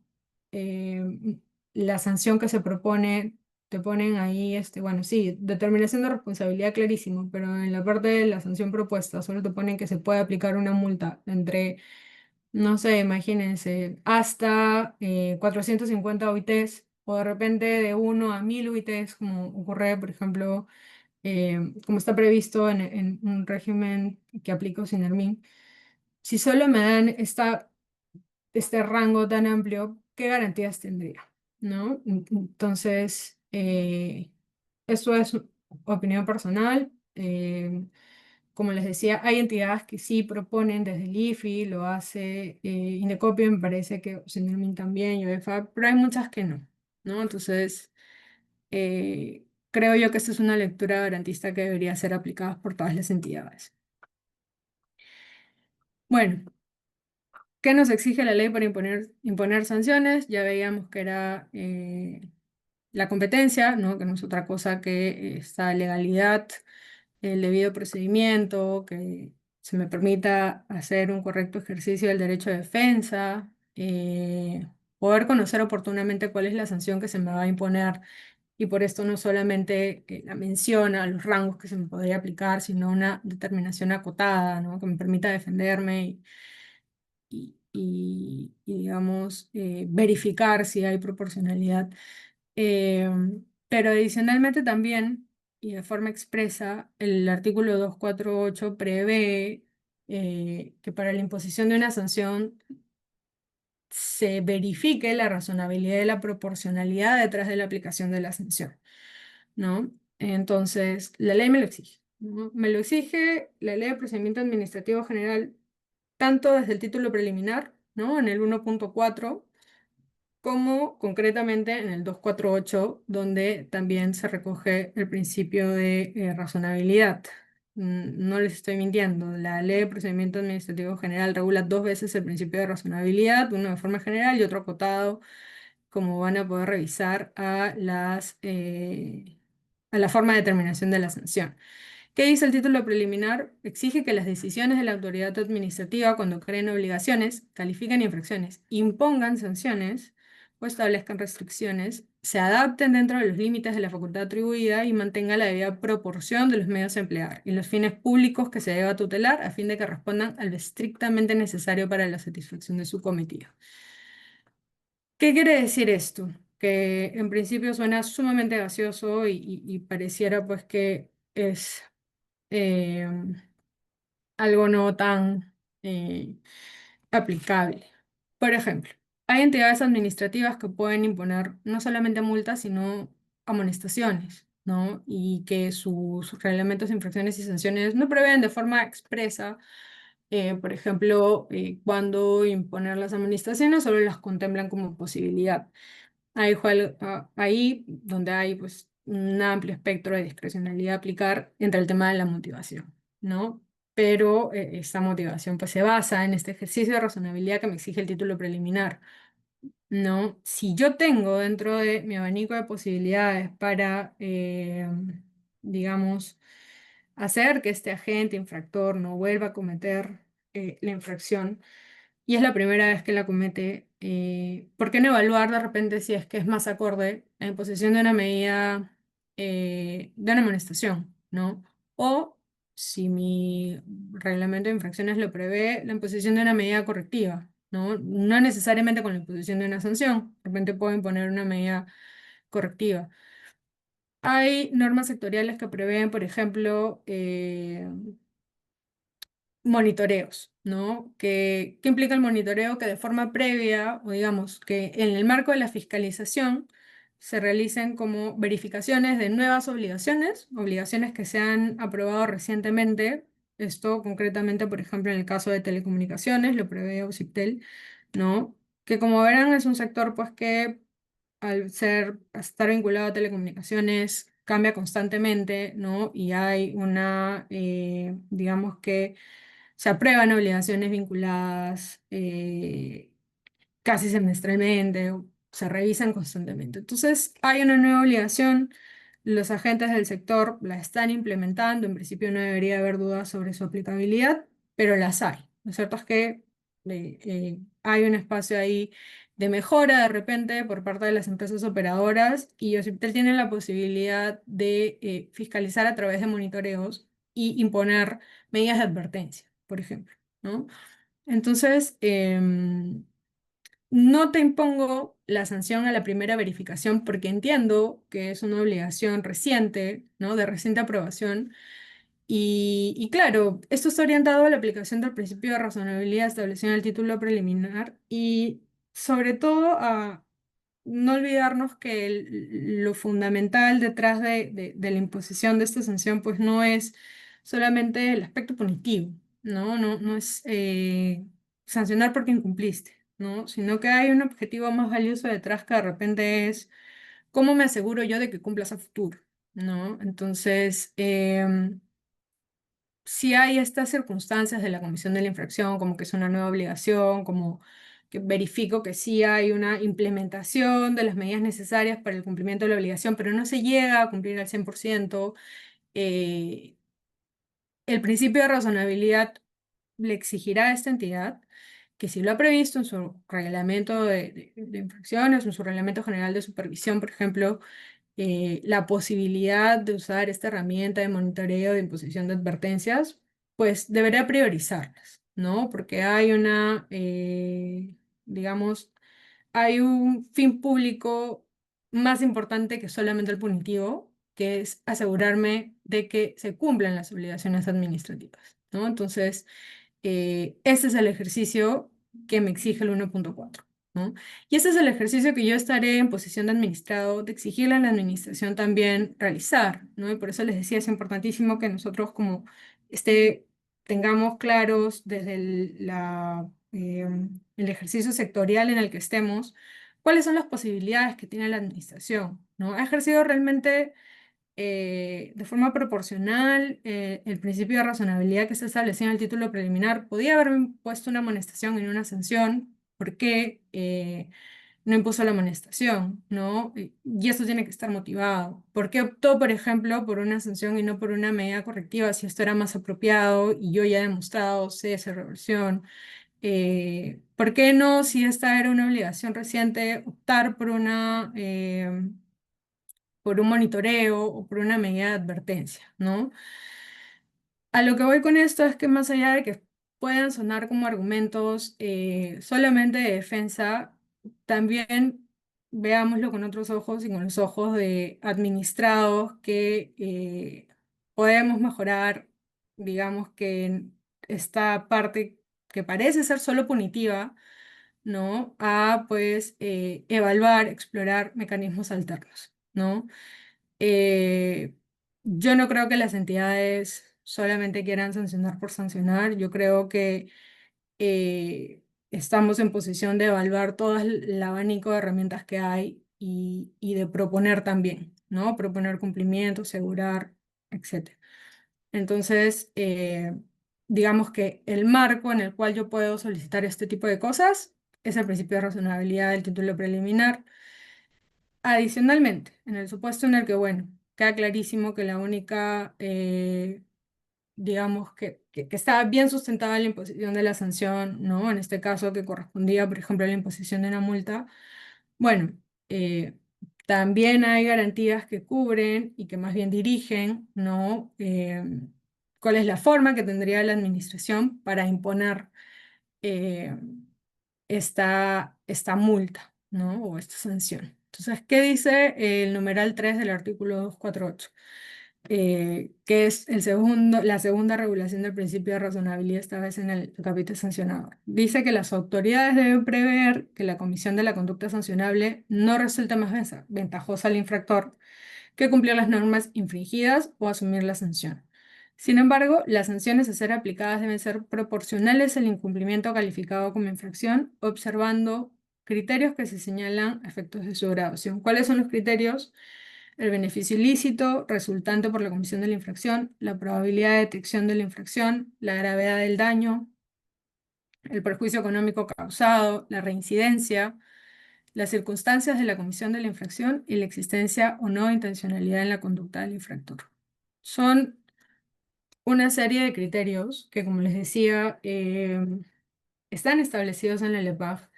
eh, la sanción que se propone, te ponen ahí, bueno, sí, determinación de responsabilidad clarísimo, pero en la parte de la sanción propuesta solo te ponen que se puede aplicar una multa entre, no sé, imagínense, hasta 450 OITs o de repente de 1 a 1000 OITs, como ocurre, por ejemplo, como está previsto en un régimen que aplico sin el. Si solo me dan este rango tan amplio, ¿qué garantías tendría? ¿No? Entonces, eso es opinión personal. Como les decía, hay entidades que sí proponen desde el IFI, lo hace Indecopi, me parece que Senilmin también, y UEFA, pero hay muchas que no, ¿no? Entonces, creo yo que esta es una lectura garantista que debería ser aplicada por todas las entidades. Bueno, ¿qué nos exige la ley para imponer sanciones? Ya veíamos que era la competencia, ¿no? Que no es otra cosa que esta legalidad, el debido procedimiento, que se me permita hacer un correcto ejercicio del derecho de defensa, poder conocer oportunamente cuál es la sanción que se me va a imponer. Y por esto no solamente la mención a los rangos que se me podría aplicar, sino una determinación acotada, ¿no? Que me permita defenderme digamos, verificar si hay proporcionalidad. Eh, pero adicionalmente también, y de forma expresa, el artículo 248 prevé que para la imposición de una sanción se verifique la razonabilidad y la proporcionalidad detrás de la aplicación de la sanción, ¿no? Entonces, la ley me lo exige, ¿no? Me lo exige la Ley de Procedimiento Administrativo General tanto desde el título preliminar, ¿no? En el 1.4, como concretamente en el 248, donde también se recoge el principio de razonabilidad. No les estoy mintiendo, la Ley de Procedimiento Administrativo General regula 2 veces el principio de razonabilidad, uno de forma general y otro acotado, como van a poder revisar a a la forma de determinación de la sanción. ¿Qué dice el título preliminar? Exige que las decisiones de la autoridad administrativa, cuando creen obligaciones, califiquen infracciones, impongan sanciones o establezcan restricciones, se adapten dentro de los límites de la facultad atribuida y mantenga la debida proporción de los medios a emplear y los fines públicos que se deba tutelar a fin de que respondan a lo estrictamente necesario para la satisfacción de su cometido. ¿Qué quiere decir esto? Que en principio suena sumamente gaseoso y pareciera pues que es eh, algo no tan eh, aplicable. Por ejemplo, hay entidades administrativas que pueden imponer no solamente multas, sino amonestaciones, ¿no? Y que sus reglamentos de infracciones y sanciones no prevén de forma expresa, por ejemplo, cuándo imponer las amonestaciones, solo las contemplan como posibilidad. Ahí donde hay pues, un amplio espectro de discrecionalidad a aplicar entre el tema de la motivación, ¿no? Pero esta motivación pues, se basa en este ejercicio de razonabilidad que me exige el título preliminar, ¿no? Si yo tengo dentro de mi abanico de posibilidades para, digamos, hacer que este agente infractor no vuelva a cometer la infracción, y es la primera vez que la comete, ¿por qué no evaluar de repente si es que es más acorde la imposición de una medida, de una amonestación, ¿no? O si mi reglamento de infracciones lo prevé, la imposición de una medida correctiva, ¿no? No necesariamente con la imposición de una sanción, de repente puedo imponer una medida correctiva. Hay normas sectoriales que prevén, por ejemplo, monitoreos, ¿no? ¿Qué implica el monitoreo? Que de forma previa, o digamos, que en el marco de la fiscalización se realicen como verificaciones de nuevas obligaciones, obligaciones que se han aprobado recientemente. Esto concretamente, por ejemplo, en el caso de telecomunicaciones, lo prevé OCIPTEL, ¿no? Que como verán es un sector pues que estar vinculado a telecomunicaciones cambia constantemente, ¿no? Y hay una, digamos que se aprueban obligaciones vinculadas casi semestralmente o se revisan constantemente. Entonces, hay una nueva obligación, los agentes del sector la están implementando, en principio no debería haber dudas sobre su aplicabilidad, pero las hay. Lo cierto es que hay un espacio ahí de mejora de repente por parte de las empresas operadoras y OCIPTEL tiene la posibilidad de fiscalizar a través de monitoreos y imponer medidas de advertencia, por ejemplo, ¿no? Entonces, no te impongo la sanción a la primera verificación porque entiendo que es una obligación reciente, ¿no? De reciente aprobación. Y claro, esto está orientado a la aplicación del principio de razonabilidad establecido en el título preliminar y sobre todo a no olvidarnos que lo fundamental detrás de la imposición de esta sanción pues no es solamente el aspecto punitivo, ¿no? No es sancionar porque incumpliste, ¿no? Sino que hay un objetivo más valioso detrás que de repente es cómo me aseguro yo de que cumplas a futuro, ¿no? Entonces, si hay estas circunstancias de la comisión de la infracción, como que es una nueva obligación, como que verifico que sí hay una implementación de las medidas necesarias para el cumplimiento de la obligación, pero no se llega a cumplir al 100%, eh, el principio de razonabilidad le exigirá a esta entidad que si lo ha previsto en su reglamento de infracciones, en su reglamento general de supervisión, por ejemplo, la posibilidad de usar esta herramienta de monitoreo de imposición de advertencias, pues deberá priorizarlas, ¿no? Porque hay una, digamos, hay un fin público más importante que solamente el punitivo, que es asegurarme de que se cumplan las obligaciones administrativas, ¿no? Entonces, ese es el ejercicio que me exige el 1.4, ¿no? Y ese es el ejercicio que yo estaré en posición de administrado, de exigirle a la administración también realizar, ¿no? Y por eso les decía, es importantísimo que nosotros como tengamos claros desde el ejercicio sectorial en el que estemos, cuáles son las posibilidades que tiene la administración, ¿no? ¿Ha ejercido realmente de forma proporcional el principio de razonabilidad que se establecía en el título preliminar? ¿Podía haberme puesto una amonestación en una sanción? ¿Por qué? no impuso la amonestación, ¿no? Y eso tiene que estar motivado. ¿Por qué optó, por ejemplo, por una sanción y no por una medida correctiva si esto era más apropiado y yo ya he demostrado cese, reversión? ¿Por qué no, si esta era una obligación reciente, optar por un monitoreo o por una medida de advertencia, ¿no? A lo que voy con esto es que más allá de que puedan sonar como argumentos solamente de defensa, también veámoslo con otros ojos y con los ojos de administrados que podemos mejorar, digamos que en esta parte que parece ser solo punitiva, ¿no? A pues evaluar, explorar mecanismos alternos, ¿no? Eh, yo no creo que las entidades solamente quieran sancionar por sancionar. Yo creo que estamos en posición de evaluar todo el abanico de herramientas que hay y de proponer también, ¿no? Proponer cumplimiento, asegurar, etcétera. Entonces, digamos que el marco en el cual yo puedo solicitar este tipo de cosas es el principio de razonabilidad del título preliminar. Adicionalmente, en el supuesto en el que, bueno, queda clarísimo que la única, digamos, que estaba bien sustentada la imposición de la sanción, ¿no? En este caso que correspondía, por ejemplo, a la imposición de una multa, bueno, también hay garantías que cubren y que más bien dirigen, ¿no? ¿Cuál es la forma que tendría la administración para imponer eh, esta multa, ¿no? O esta sanción? Entonces, ¿qué dice el numeral 3 del artículo 248? Que es la segunda regulación del principio de razonabilidad, esta vez en el capítulo sancionador. Dice que las autoridades deben prever que la comisión de la conducta sancionable no resulte más ventajosa al infractor que cumplir las normas infringidas o asumir la sanción. Sin embargo, las sanciones a ser aplicadas deben ser proporcionales al incumplimiento calificado como infracción, observando criterios que se señalan a efectos de su graduación. ¿Cuáles son los criterios? El beneficio ilícito resultante por la comisión de la infracción, la probabilidad de detección de la infracción, la gravedad del daño, el perjuicio económico causado, la reincidencia, las circunstancias de la comisión de la infracción y la existencia o no intencionalidad en la conducta del infractor. Son una serie de criterios que, como les decía, están establecidos en la LEPAJ,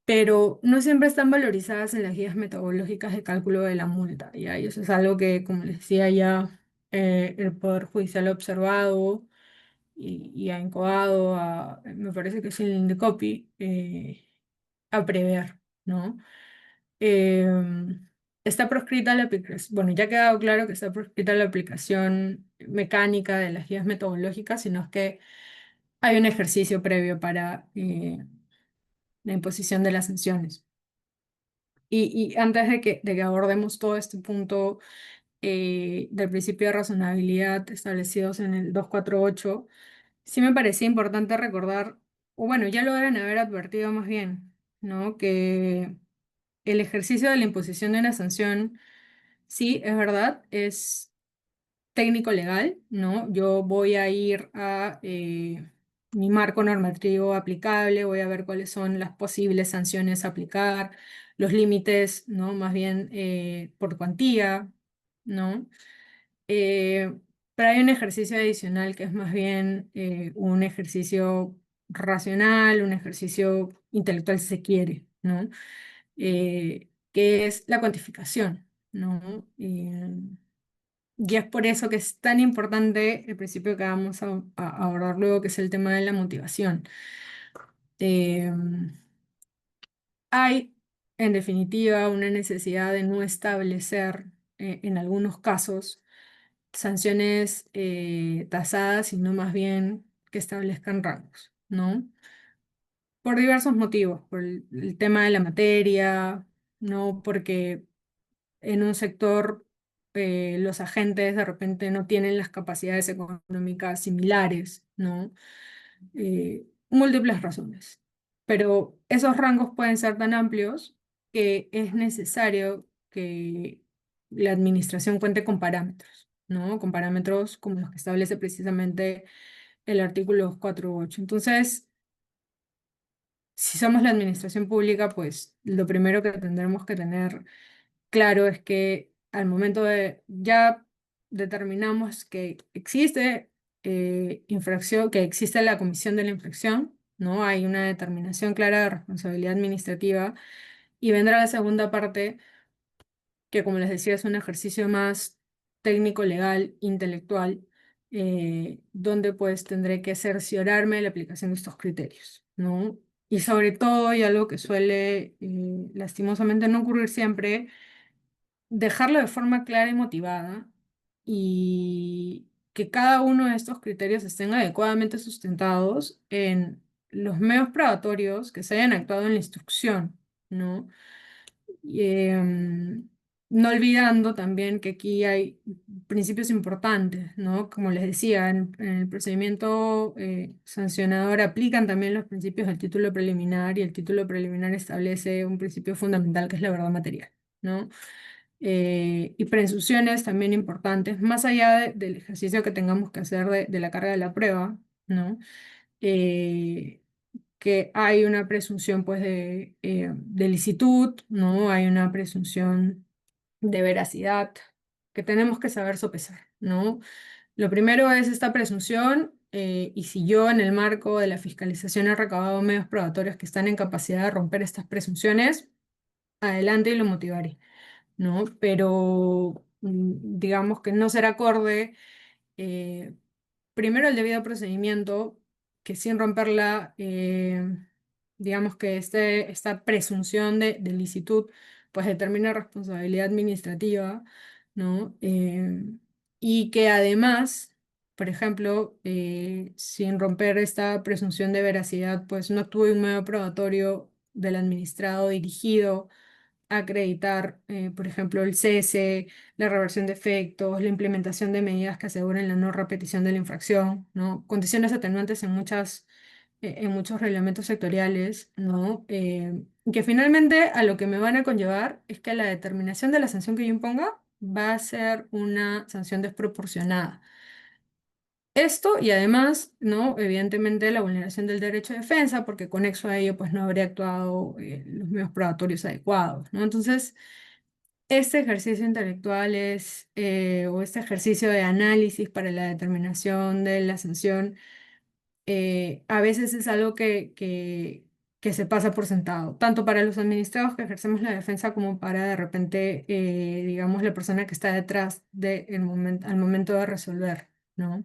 pero no siempre están valorizadas en las guías metodológicas de cálculo de la multa, ¿ya? Y eso es algo que, como les decía ya, el Poder Judicial ha observado y ha incoado me parece que es el INDECOPI, a prever, ¿no? Está proscrita la aplicación, bueno, ya ha quedado claro que está proscrita la aplicación mecánica de las guías metodológicas, sino es que hay un ejercicio previo para la imposición de las sanciones. Y antes de que abordemos todo este punto del principio de razonabilidad establecidos en el 248, sí me parecía importante recordar, o bueno, ya lo deben haber advertido más bien, ¿no? Que el ejercicio de la imposición de una sanción, sí, es verdad, es técnico legal, ¿no? Yo voy a ir a mi marco normativo aplicable, voy a ver cuáles son las posibles sanciones a aplicar, los límites, ¿no? Más bien por cuantía, ¿no? Eh, pero hay un ejercicio adicional que es más bien un ejercicio racional, un ejercicio intelectual si se quiere, ¿no? Que es la cuantificación, ¿no? Y es por eso que es tan importante el principio que vamos a abordar luego, que es el tema de la motivación. Eh, Hay, en definitiva, una necesidad de no establecer, en algunos casos, sanciones tasadas, sino más bien que establezcan rangos, ¿no? Por diversos motivos, por el tema de la materia, ¿no? Porque en un sector los agentes de repente no tienen las capacidades económicas similares, ¿no? Múltiples razones. Pero esos rangos pueden ser tan amplios que es necesario que la administración cuente con parámetros, ¿no? Con parámetros como los que establece precisamente el artículo 248. Entonces, si somos la administración pública, pues lo primero que tendremos que tener claro es que al momento de ya determinamos que existe infracción, que existe la comisión de la infracción, ¿no? Hay una determinación clara de responsabilidad administrativa y vendrá la segunda parte, que como les decía es un ejercicio más técnico, legal, intelectual, donde pues tendré que cerciorarme de la aplicación de estos criterios, ¿no? Y sobre todo, y algo que suele lastimosamente no ocurrir siempre, dejarlo de forma clara y motivada y que cada uno de estos criterios estén adecuadamente sustentados en los medios probatorios que se hayan actuado en la instrucción, ¿no? Y, no olvidando también que aquí hay principios importantes, ¿no? Como les decía, en el procedimiento sancionador aplican también los principios del título preliminar y el título preliminar establece un principio fundamental que es la verdad material, ¿no? Y presunciones también importantes, más allá del ejercicio que tengamos que hacer de la carga de la prueba, ¿no? Eh, que hay una presunción pues de licitud, ¿no? Hay una presunción de veracidad que tenemos que saber sopesar, ¿no? Lo primero es esta presunción y si yo en el marco de la fiscalización he recabado medios probatorios que están en capacidad de romper estas presunciones, adelante y lo motivaré, ¿no? Pero digamos que no será acorde eh, primero el debido procedimiento, que sin romperla, digamos que esta presunción de licitud, pues determina responsabilidad administrativa, ¿no? Y que además, por ejemplo, sin romper esta presunción de veracidad, pues no tuve un medio probatorio del administrado dirigido acreditar, por ejemplo, el cese, la reversión de efectos, la implementación de medidas que aseguren la no repetición de la infracción, ¿no? Condiciones atenuantes en muchos reglamentos sectoriales, ¿no? Que finalmente a lo que me van a conllevar es que la determinación de la sanción que yo imponga va a ser una sanción desproporcionada. Esto y además, ¿no? Evidentemente la vulneración del derecho de defensa, porque conexo a ello, pues no habría actuado los medios probatorios adecuados, ¿no? Entonces, este ejercicio intelectual o este ejercicio de análisis para la determinación de la sanción, a veces es algo que se pasa por sentado, tanto para los administrados que ejercemos la defensa como para de repente, digamos, la persona que está detrás al momento de resolver, ¿no?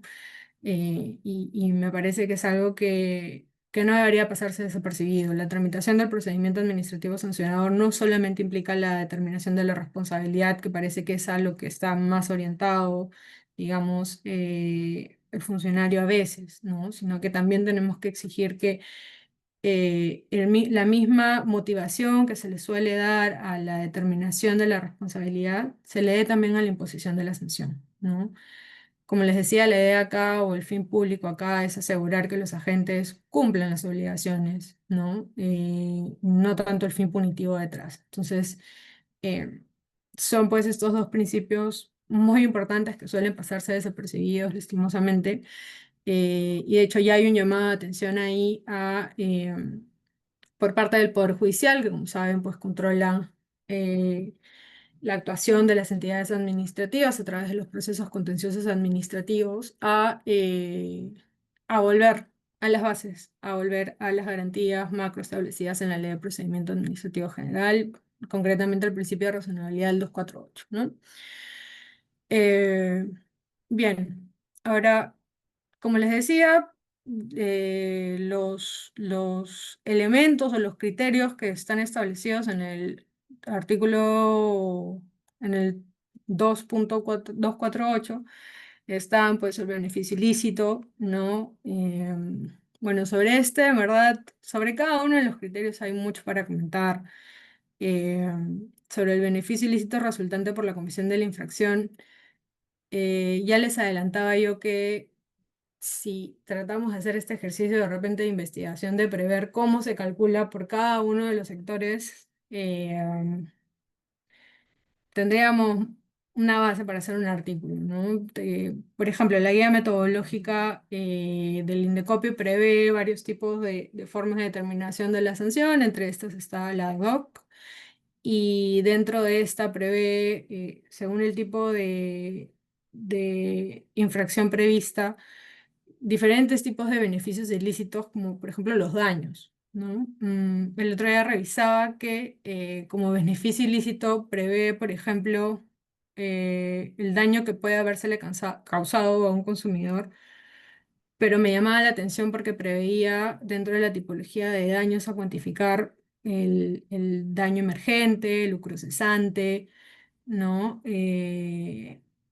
Y me parece que es algo que no debería pasarse desapercibido. La tramitación del procedimiento administrativo sancionador no solamente implica la determinación de la responsabilidad, que parece que es algo que está más orientado, digamos, el funcionario a veces, ¿no? Sino que también tenemos que exigir que la misma motivación que se le suele dar a la determinación de la responsabilidad se le dé también a la imposición de la sanción, ¿no? Como les decía, la idea acá o el fin público acá es asegurar que los agentes cumplan las obligaciones, ¿no? No tanto el fin punitivo detrás. Entonces, eh, son pues estos dos principios muy importantes que suelen pasarse desapercibidos, lastimosamente. Y de hecho ya hay un llamado de atención ahí por parte del Poder Judicial, que como saben, pues controla eh, la actuación de las entidades administrativas a través de los procesos contenciosos administrativos a volver a las bases, a volver a las garantías macro establecidas en la Ley de Procedimiento Administrativo General, concretamente el principio de razonabilidad del 248, ¿no? Eh, bien, ahora, como les decía, los elementos o los criterios que están establecidos en el artículo, en el 2.248, están pues el beneficio ilícito, ¿no? Bueno, sobre este, en verdad, sobre cada uno de los criterios hay mucho para comentar. Eh, sobre el beneficio ilícito resultante por la comisión de la infracción, ya les adelantaba yo que si tratamos de hacer este ejercicio de repente de investigación, de prever cómo se calcula por cada uno de los sectores, tendríamos una base para hacer un artículo, ¿no? Por ejemplo, la guía metodológica del Indecopi prevé varios tipos de formas de determinación de la sanción, entre estas está la ad hoc, y dentro de esta prevé, según el tipo de infracción prevista, diferentes tipos de beneficios ilícitos, como por ejemplo los daños, ¿no? El otro día revisaba que como beneficio ilícito prevé, por ejemplo, el daño que puede habérsele causado a un consumidor, pero me llamaba la atención porque preveía dentro de la tipología de daños a cuantificar el daño emergente, lucro cesante, ¿no?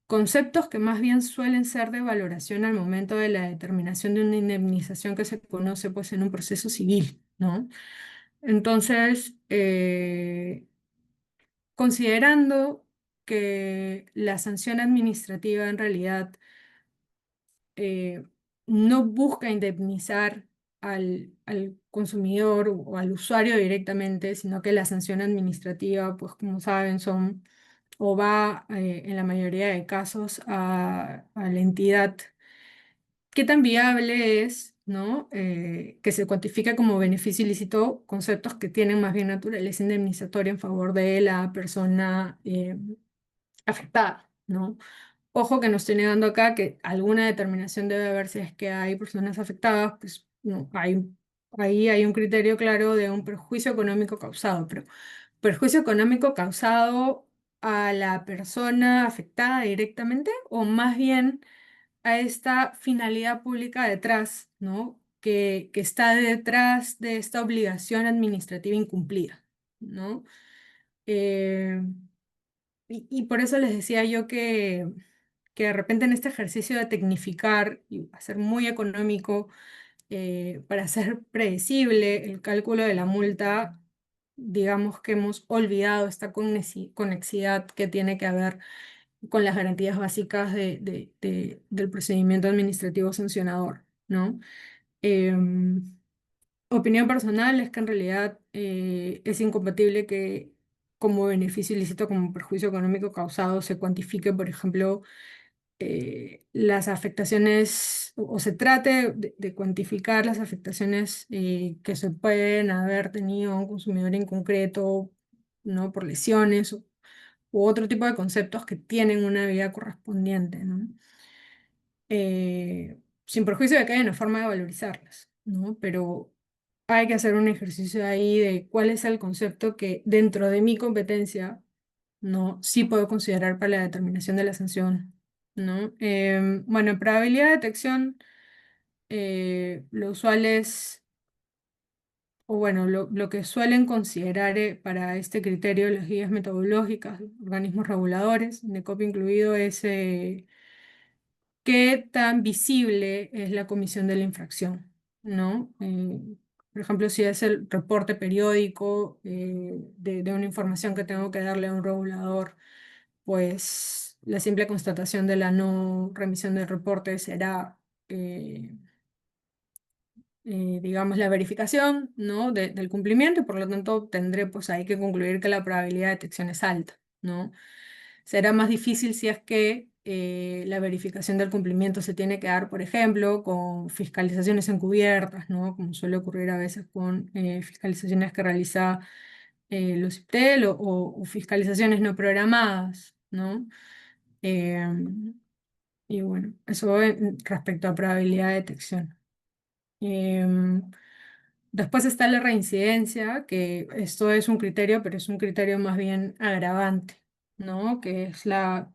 Conceptos que más bien suelen ser de valoración al momento de la determinación de una indemnización que se conoce pues en un proceso civil, ¿no? Entonces, considerando que la sanción administrativa en realidad eh, no busca indemnizar al consumidor o al usuario directamente, sino que la sanción administrativa, pues como saben, son o va en la mayoría de casos a la entidad. ¿Qué tan viable es, ¿no? Que se cuantifique como beneficio ilícito conceptos que tienen más bien naturaleza indemnizatoria en favor de la persona afectada, ¿no? Ojo que no estoy negando acá que alguna determinación debe haber si es que hay personas afectadas, pues no, ahí hay un criterio claro de un perjuicio económico causado, pero perjuicio económico causado a la persona afectada directamente o más bien a esta finalidad pública detrás, ¿no? Que está detrás de esta obligación administrativa incumplida, ¿no? Eh, y por eso les decía yo que de repente en este ejercicio de tecnificar y hacer muy económico para hacer predecible el cálculo de la multa, digamos que hemos olvidado esta conexidad que tiene que haber con las garantías básicas del procedimiento administrativo sancionador, ¿no? Em, Opinión personal es que en realidad es incompatible que como beneficio ilícito, como perjuicio económico causado, se cuantifique, por ejemplo, las afectaciones o se trate de cuantificar las afectaciones que se pueden haber tenido a un consumidor en concreto, ¿no? Por lesiones u otro tipo de conceptos que tienen una vía correspondiente, ¿no? Sin perjuicio de que haya una forma de valorizarlas, ¿no? Pero hay que hacer un ejercicio ahí de cuál es el concepto que dentro de mi competencia, ¿no? Sí puedo considerar para la determinación de la sanción, ¿no? Bueno, en probabilidad de detección, lo usual es, o bueno, lo que suelen considerar para este criterio las guías metodológicas, organismos reguladores, NECOP incluido, es qué tan visible es la comisión de la infracción, ¿no? Por ejemplo, si es el reporte periódico de una información que tengo que darle a un regulador, pues la simple constatación de la no remisión del reporte será, digamos, la verificación, ¿no? del cumplimiento y por lo tanto tendré pues ahí que concluir que la probabilidad de detección es alta, ¿no? Será más difícil si es que la verificación del cumplimiento se tiene que dar, por ejemplo, con fiscalizaciones encubiertas, ¿no? Como suele ocurrir a veces con fiscalizaciones que realiza los IPTEL o fiscalizaciones no programadas, ¿no? Em, y bueno, eso respecto a probabilidad de detección. Em, Después está la reincidencia, que esto es un criterio, pero es un criterio más bien agravante, ¿no? Que es la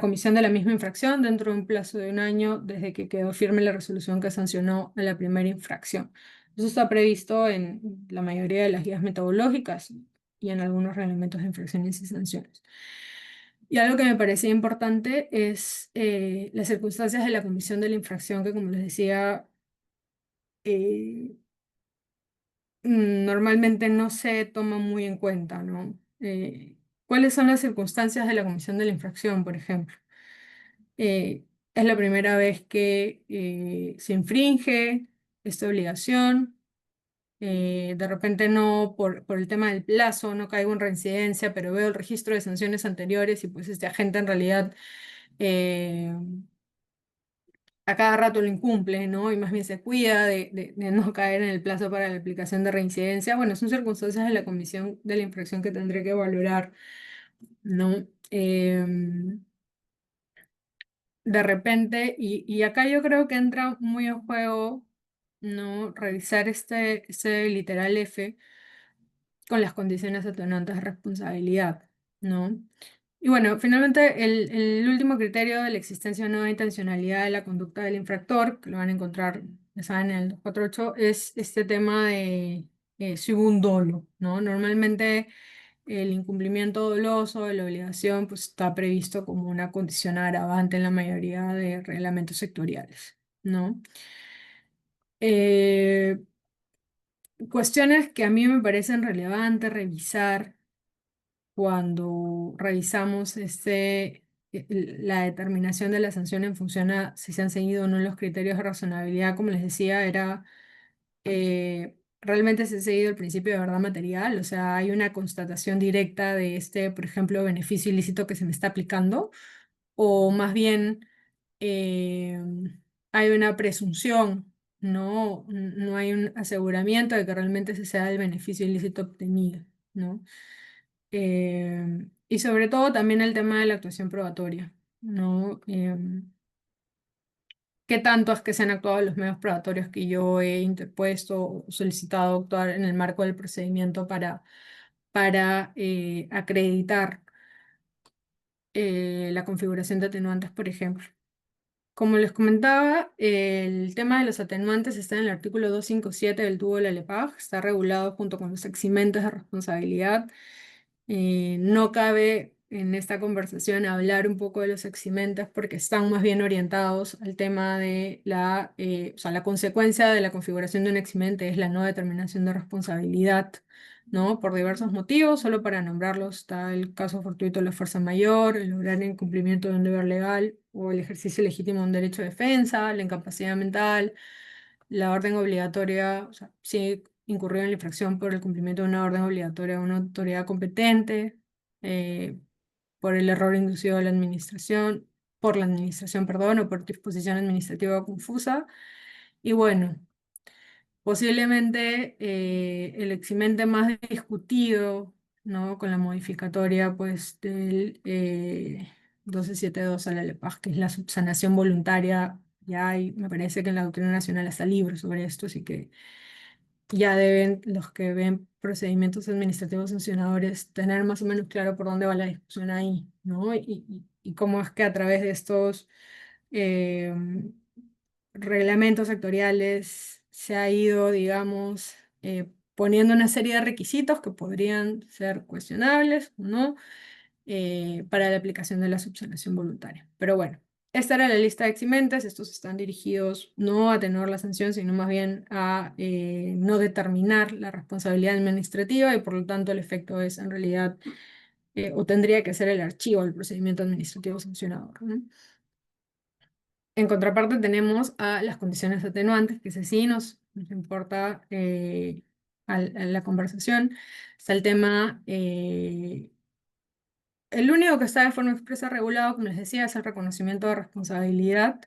comisión de la misma infracción dentro de un plazo de un año desde que quedó firme la resolución que sancionó a la primera infracción. Eso está previsto en la mayoría de las guías metodológicas y en algunos reglamentos de infracciones y sanciones. Y algo que me parecía importante es las circunstancias de la comisión de la infracción, que como les decía, eh, normalmente no se toma muy en cuenta, ¿no? ¿Cuáles son las circunstancias de la comisión de la infracción, por ejemplo? Es la primera vez que se infringe esta obligación, De repente no, por el tema del plazo, no caigo en reincidencia, pero veo el registro de sanciones anteriores y pues este agente en realidad eh, a cada rato lo incumple, ¿no? Y más bien se cuida de no caer en el plazo para la aplicación de reincidencia. Bueno, son circunstancias de la comisión de la infracción que tendré que valorar, ¿no? De repente, y acá yo creo que entra muy en juego, ¿no? Revisar este literal F con las condiciones atenuantes de responsabilidad, ¿no? Y bueno, finalmente el último criterio de la existencia o no de intencionalidad de la conducta del infractor, que lo van a encontrar, ya saben, en el 248, es este tema de si hubo un dolo, ¿no? Normalmente el incumplimiento doloso de la obligación pues, está previsto como una condición agravante en la mayoría de reglamentos sectoriales, ¿no? Eh, Cuestiones que a mí me parecen relevantes revisar cuando revisamos la determinación de la sanción en función a si se han seguido o no los criterios de razonabilidad, como les decía, era realmente se ha seguido el principio de verdad material, o sea, hay una constatación directa de por ejemplo, beneficio ilícito que se me está aplicando, o más bien eh, hay una presunción, no hay un aseguramiento de que realmente se sea el beneficio ilícito obtenido, ¿no? Y sobre todo también el tema de la actuación probatoria, ¿no? ¿Qué tanto es que se han actuado los medios probatorios que yo he interpuesto o solicitado actuar en el marco del procedimiento para acreditar la configuración de atenuantes, por ejemplo? Como les comentaba, el tema de los atenuantes está en el artículo 257 del tubo de la LEPAJ, está regulado junto con los eximentes de responsabilidad. No cabe en esta conversación hablar un poco de los eximentes porque están más bien orientados al tema de o sea, la consecuencia de la configuración de un eximente es la no determinación de responsabilidad, ¿no? Por diversos motivos, solo para nombrarlos, está el caso fortuito de la fuerza mayor, el lograr el incumplimiento de un deber legal o el ejercicio legítimo de un derecho de defensa, la incapacidad mental, la orden obligatoria, o sea, si incurrió en la infracción por el cumplimiento de una orden obligatoria de una autoridad competente, eh, por el error inducido a la administración, por la administración, perdón, o por disposición administrativa confusa. Y bueno, posiblemente el eximente más discutido, ¿no? Con la modificatoria, pues, del 1272 a la LEPAJ, que es la subsanación voluntaria. Ya hay, me parece que en la doctrina nacional está libro sobre esto, así que ya deben los que ven procedimientos administrativos sancionadores tener más o menos claro por dónde va la discusión ahí, ¿no? Y cómo es que a través de estos eh, reglamentos sectoriales se ha ido, digamos, poniendo una serie de requisitos que podrían ser cuestionables o no para la aplicación de la subsanación voluntaria. Pero bueno, esta era la lista de eximentes. Estos están dirigidos no a atenuar la sanción, sino más bien a no determinar la responsabilidad administrativa y por lo tanto el efecto es en realidad, o tendría que ser el archivo del procedimiento administrativo sancionador, ¿no? En contraparte tenemos a las condiciones atenuantes, que ese sí nos importa a la conversación. Está el tema el único que está de forma expresa regulado, como les decía, es el reconocimiento de responsabilidad,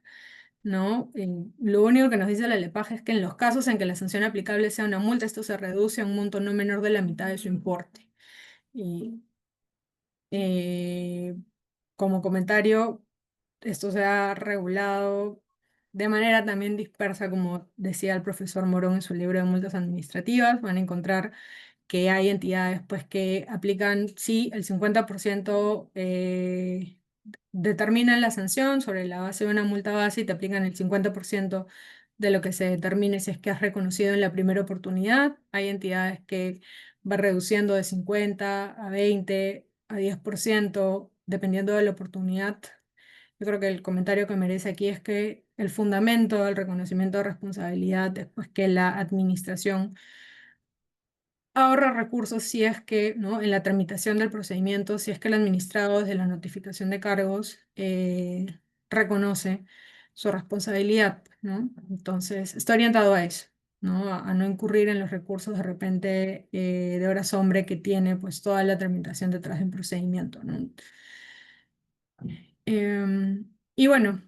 ¿no? Lo único que nos dice la LEPAJ es que en los casos en que la sanción aplicable sea una multa, esto se reduce a un monto no menor de la mitad de su importe. Y eh, como comentario, esto se ha regulado de manera también dispersa, como decía el profesor Morón en su libro de multas administrativas. Van a encontrar que hay entidades pues, que aplican, sí, el 50% determinan la sanción sobre la base de una multa base y te aplican el 50% de lo que se determine si es que has reconocido en la primera oportunidad. Hay entidades que va reduciendo de 50 a 20 a 10% dependiendo de la oportunidad. Yo creo que el comentario que merece aquí es que el fundamento del reconocimiento de responsabilidad es pues, que la administración ahorra recursos si es que, ¿no? En la tramitación del procedimiento, si es que el administrado desde la notificación de cargos reconoce su responsabilidad, ¿no? Entonces, está orientado a eso. ¿no? A no incurrir en los recursos de repente de horas hombre que tiene pues toda la tramitación detrás de un procedimiento, ¿no? Y bueno,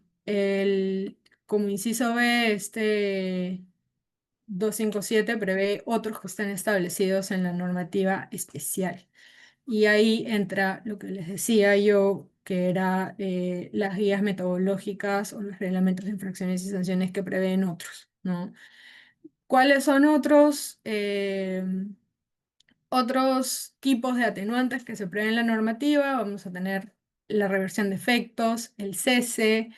como inciso B, 257 prevé otros que están establecidos en la normativa especial. Y ahí entra lo que les decía yo, que era las guías metodológicas o los reglamentos de infracciones y sanciones que prevén otros, ¿no? ¿Cuáles son otros tipos de atenuantes que se prevén en la normativa? Vamos a tener la reversión de efectos, el cese,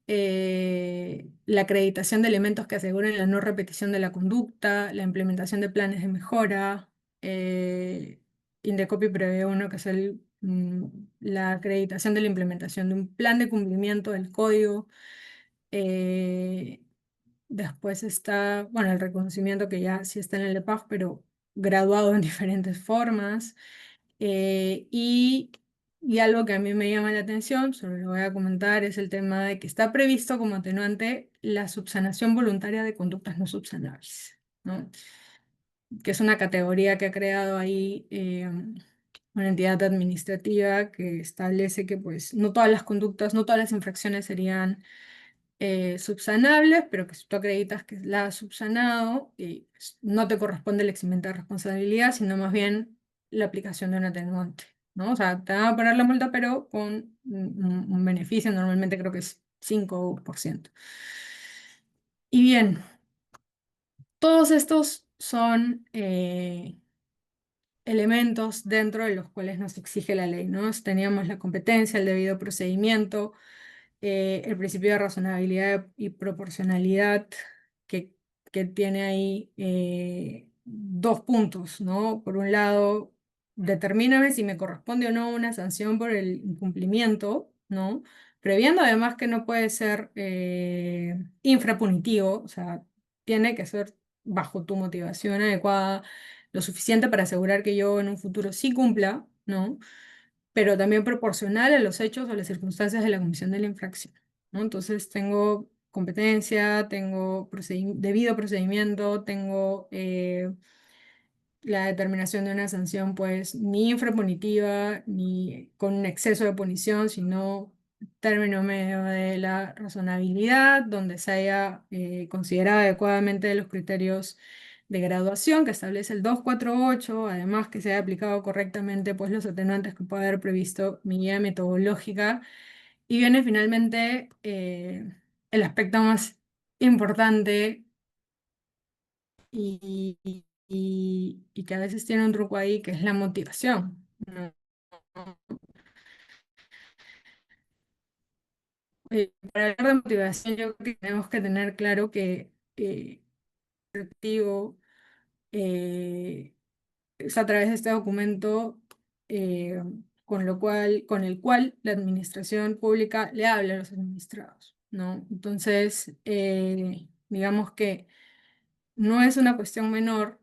la acreditación de elementos que aseguren la no repetición de la conducta, la implementación de planes de mejora. eh, Indecopi prevé uno que es la acreditación de la implementación de un plan de cumplimiento del código. eh, Después está, bueno, el reconocimiento que ya sí está en el EPAG, pero graduado en diferentes formas. Eh, y, y algo que a mí me llama la atención, solo lo voy a comentar, es el tema de que está previsto como atenuante la subsanación voluntaria de conductas no subsanables, ¿no? Que es una categoría que ha creado ahí una entidad administrativa que establece que pues no todas las conductas, no todas las infracciones serían subsanables, pero que si tú acreditas que la has subsanado, pues, no te corresponde el eximiento de responsabilidad, sino más bien la aplicación de un atenuante, ¿no? O sea, te van a poner la multa, pero con un beneficio, normalmente creo que es 5%. Y bien, todos estos son elementos dentro de los cuales nos exige la ley, ¿no? Teníamos la competencia, el debido procedimiento, el principio de razonabilidad y proporcionalidad que, que tiene ahí dos puntos, ¿no? Por un lado, determíname si me corresponde o no una sanción por el incumplimiento, ¿no? Previendo además que no puede ser infrapunitivo, o sea, tiene que ser bajo tu motivación adecuada, lo suficiente para asegurar que yo en un futuro sí cumpla, ¿no? Pero también proporcional a los hechos o las circunstancias de la comisión de la infracción, ¿no? Entonces tengo competencia, tengo debido procedimiento, tengo la determinación de una sanción, pues ni infrapunitiva ni con un exceso de punición, sino término medio de la razonabilidad, donde se haya considerado adecuadamente los criterios de graduación que establece el 248, además que se haya aplicado correctamente pues, los atenuantes que puede haber previsto mi guía metodológica. Y viene finalmente el aspecto más importante y que a veces tiene un truco ahí, que es la motivación, ¿no? Para hablar de motivación, yo creo que tenemos que tener claro que el objetivo eh, es a través de este documento eh, con el cual la administración pública le habla a los administrados, ¿no? Entonces, digamos que no es una cuestión menor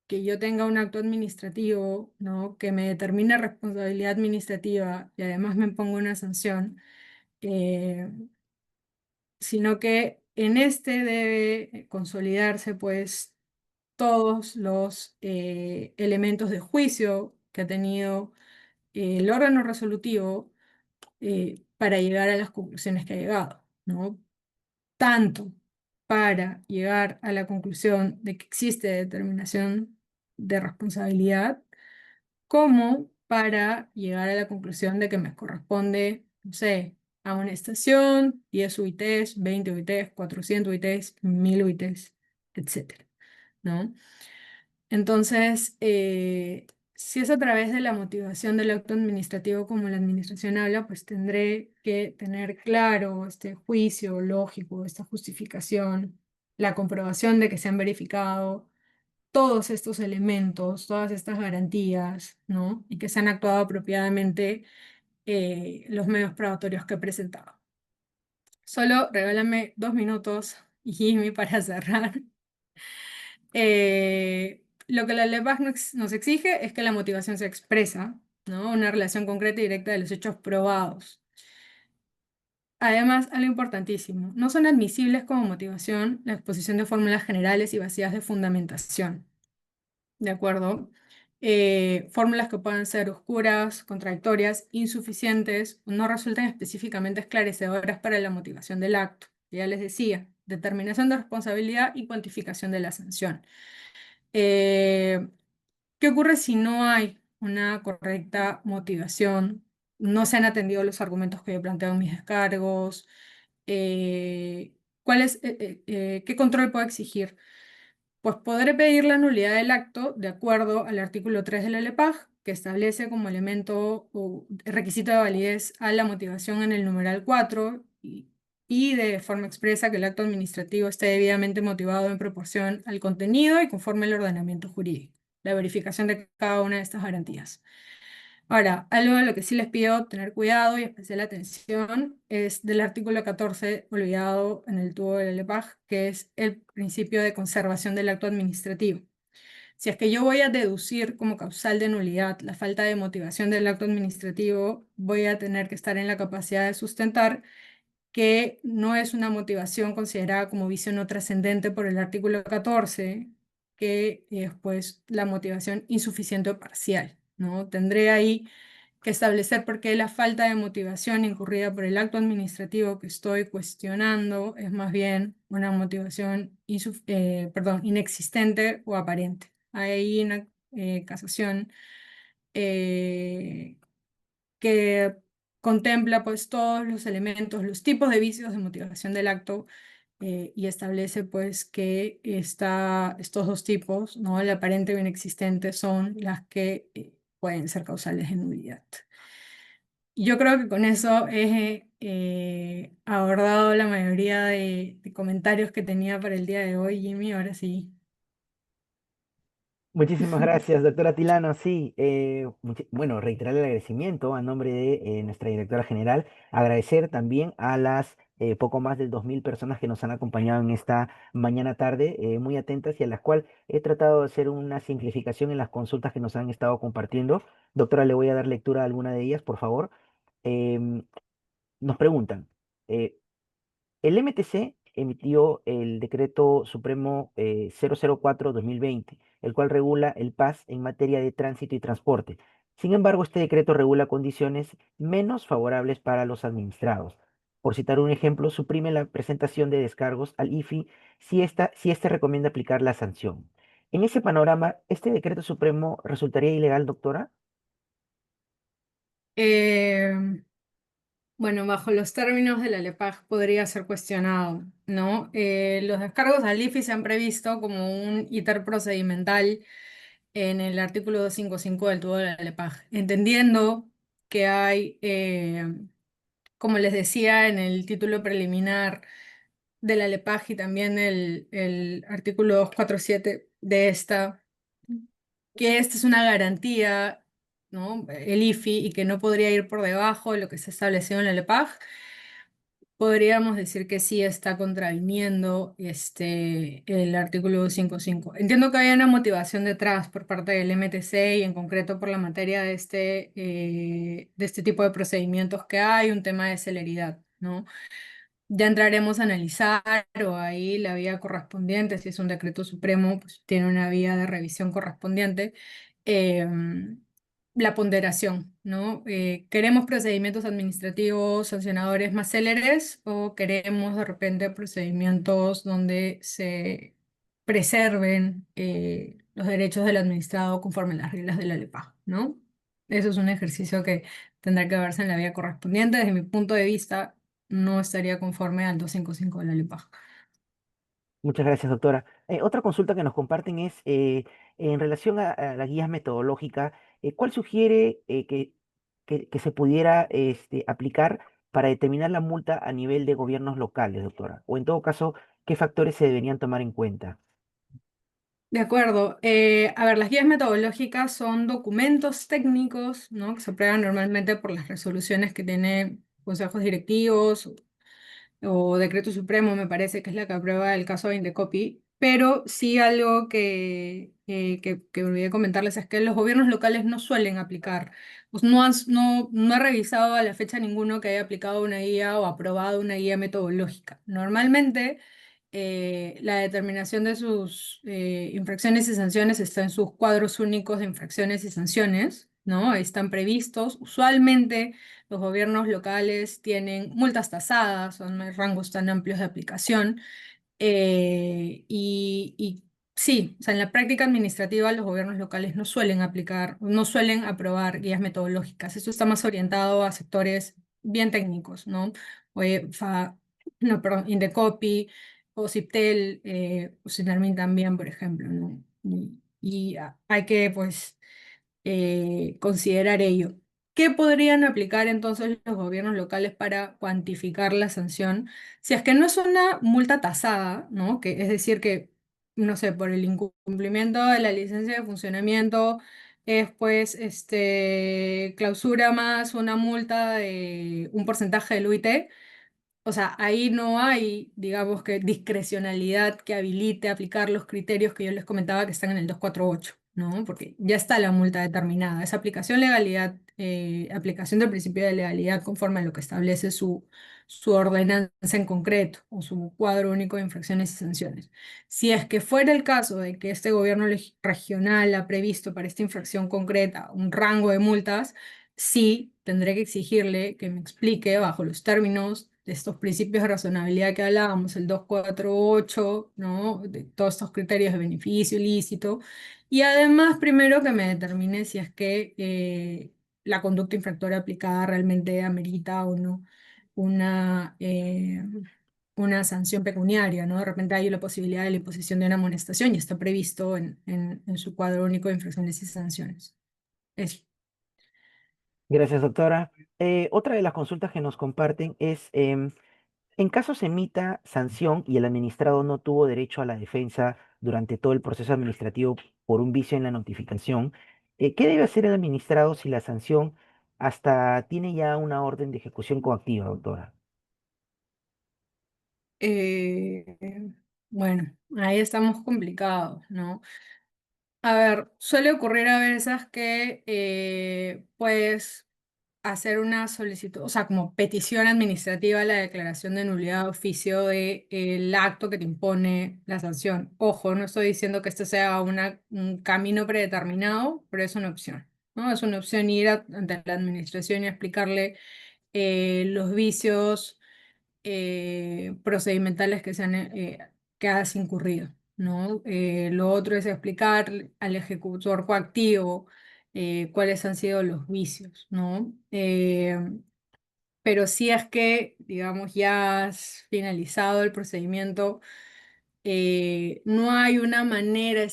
que yo tenga un acto administrativo, ¿no? Que me determine responsabilidad administrativa y además me ponga una sanción, eh, sino que en este debe consolidarse pues todos los elementos de juicio que ha tenido el órgano resolutivo para llegar a las conclusiones que ha llegado, ¿no? Tanto para llegar a la conclusión de que existe determinación de responsabilidad, como para llegar a la conclusión de que me corresponde, no sé, amonestación, 10 UITs, 20 UITs, 400 UITs, 1000 UITs, etcétera, ¿no? Entonces, si es a través de la motivación del acto administrativo como la administración habla, pues tendré que tener claro este juicio lógico, esta justificación, la comprobación de que se han verificado todos estos elementos, todas estas garantías, ¿no? Y que se han actuado apropiadamente los medios probatorios que he presentado. Solo regálame 2 minutos, Jimmy, para cerrar. Lo que la LEPAC nos exige es que la motivación se expresa, ¿no? Una relación concreta y directa de los hechos probados. Además, algo importantísimo, no son admisibles como motivación la exposición de fórmulas generales y vacías de fundamentación. ¿De acuerdo? Fórmulas que puedan ser oscuras, contradictorias, insuficientes, o no resultan específicamente esclarecedoras para la motivación del acto. Ya les decía, determinación de responsabilidad y cuantificación de la sanción. Eh, ¿Qué ocurre si no hay una correcta motivación? No se han atendido los argumentos que yo planteo en mis descargos. Eh, ¿Qué control puedo exigir? Pues podré pedir la nulidad del acto de acuerdo al artículo 3 de la LEPAJ, que establece como elemento o requisito de validez a la motivación en el numeral 4 y de forma expresa que el acto administrativo esté debidamente motivado en proporción al contenido y conforme al ordenamiento jurídico. La verificación de cada una de estas garantías. Ahora, algo de lo que sí les pido tener cuidado y especial atención es del artículo 14, olvidado en el tubo de la LEPAJ, que es el principio de conservación del acto administrativo. Si es que yo voy a deducir como causal de nulidad la falta de motivación del acto administrativo, voy a tener que estar en la capacidad de sustentar que no es una motivación considerada como vicio no trascendente por el artículo 14, que es pues la motivación insuficiente o parcial, ¿no? Tendré ahí que establecer por qué la falta de motivación incurrida por el acto administrativo que estoy cuestionando es más bien una motivación inexistente o aparente. Hay una casación eh, que contempla pues todos los elementos, los tipos de vicios de motivación del acto y establece pues que estos dos tipos, ¿no? El aparente o inexistente, son las que pueden ser causales de nulidad. Yo creo que con eso he abordado la mayoría de comentarios que tenía para el día de hoy, Jimmy. Ahora sí. Muchísimas gracias, doctora Tilano. Sí, bueno, reiterar el agradecimiento a nombre de nuestra directora general. Agradecer también a las poco más de 2000 personas que nos han acompañado en esta mañana tarde, muy atentas y a las cuales he tratado de hacer una simplificación en las consultas que nos han estado compartiendo. Doctora, le voy a dar lectura a alguna de ellas, por favor. Em, Nos preguntan. eh, el MTC emitió el decreto supremo 004/2020, el cual regula el PAS en materia de tránsito y transporte. Sin embargo, este decreto regula condiciones menos favorables para los administrados. Por citar un ejemplo, suprime la presentación de descargos al IFI si éste recomienda aplicar la sanción. En ese panorama, ¿este decreto supremo resultaría ilegal, doctora? Eh, Bueno, bajo los términos de la LEPAJ podría ser cuestionado, ¿no? Los descargos al IFI se han previsto como un íter procedimental en el artículo 255 del tubo de la LEPAJ, entendiendo que hay, como les decía en el título preliminar de la LEPAJ y también el artículo 247 de esta, que esta es una garantía, ¿no? El IFI, y que no podría ir por debajo de lo que se estableció en la LEPAJ. Podríamos decir que sí está contraviniendo el artículo 255. Entiendo que hay una motivación detrás por parte del MTC y en concreto por la materia de este tipo de procedimientos que hay, un tema de celeridad, ¿no? Ya entraremos a analizar o ahí la vía correspondiente, si es un decreto supremo, pues tiene una vía de revisión correspondiente. em, la ponderación, ¿no? ¿Queremos procedimientos administrativos sancionadores más céleres o queremos de repente procedimientos donde se preserven los derechos del administrado conforme a las reglas de la LEPA, ¿no? Eso es un ejercicio que tendrá que verse en la vía correspondiente. Desde mi punto de vista, no estaría conforme al 255 de la LEPA. Muchas gracias, doctora. Otra consulta que nos comparten es en relación a las guías metodológicas, ¿cuál sugiere que se pudiera aplicar para determinar la multa a nivel de gobiernos locales, doctora? O en todo caso, ¿qué factores se deberían tomar en cuenta? De acuerdo. A ver, las guías metodológicas son documentos técnicos, ¿no? Que se aprueban normalmente por las resoluciones que tiene consejos directivos o decreto supremo, me parece que es la que aprueba el caso de Indecopi. Pero sí algo que olvidé comentarles es que los gobiernos locales no suelen aplicar, pues no he revisado a la fecha ninguno que haya aplicado una guía o aprobado una guía metodológica. Normalmente la determinación de sus infracciones y sanciones está en sus cuadros únicos de infracciones y sanciones, ¿no? Están previstos. Usualmente los gobiernos locales tienen multas tasadas, son rangos tan amplios de aplicación. Y sí, o sea, en la práctica administrativa los gobiernos locales no suelen aplicar, no suelen aprobar guías metodológicas. Esto está más orientado a sectores bien técnicos, ¿no? O, no, perdón, Indecopi o Ciptel, o Sinarmin también, por ejemplo, ¿no? Hay que, pues, considerar ello. ¿Qué podrían aplicar entonces los gobiernos locales para cuantificar la sanción? Si es que no es una multa tasada, ¿no? Que es decir que, no sé, por el incumplimiento de la licencia de funcionamiento es pues clausura más una multa de un porcentaje del UIT. O sea, ahí no hay, digamos que, discrecionalidad que habilite aplicar los criterios que yo les comentaba que están en el 248, ¿no? Porque ya está la multa determinada. Es aplicación legalidad, aplicación del principio de legalidad conforme a lo que establece su ordenanza en concreto o su cuadro único de infracciones y sanciones. Si es que fuera el caso de que este gobierno regional ha previsto para esta infracción concreta un rango de multas, sí tendré que exigirle que me explique bajo los términos de estos principios de razonabilidad que hablábamos, el 248, ¿no? De todos estos criterios de beneficio ilícito. Y además, primero que me determine si es que la conducta infractora aplicada realmente amerita o no una, una sanción pecuniaria, ¿no? De repente hay la posibilidad de la imposición de una amonestación y está previsto en su cuadro único de infracciones y sanciones. Eso. Gracias, doctora. Otra de las consultas que nos comparten es, en caso se emita sanción y el administrado no tuvo derecho a la defensa durante todo el proceso administrativo por un vicio en la notificación, ¿qué debe hacer el administrado si la sanción hasta tiene ya una orden de ejecución coactiva, doctora? Eh, bueno, ahí estamos complicados, ¿no? A ver, suele ocurrir a veces que puedes hacer una solicitud, o sea, como petición administrativa a la declaración de nulidad de oficio de, el acto que te impone la sanción. Ojo, no estoy diciendo que este sea un camino predeterminado, pero es una opción, ¿no? Es una opción ir ante la administración y explicarle los vicios procedimentales que has incurrido, ¿no? Lo otro es explicar al ejecutor coactivo cuáles han sido los vicios, ¿no? Pero si es que, digamos, ya has finalizado el procedimiento, no hay una manera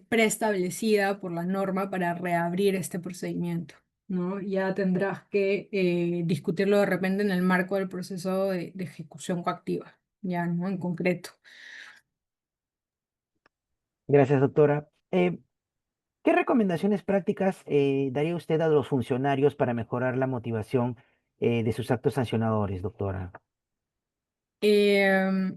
preestablecida por la norma para reabrir este procedimiento, ¿no? Ya tendrás que discutirlo de repente en el marco del proceso de ejecución coactiva, ya, ¿no? En concreto. Gracias, doctora. ¿Qué recomendaciones prácticas daría usted a los funcionarios para mejorar la motivación de sus actos sancionadores, doctora? Me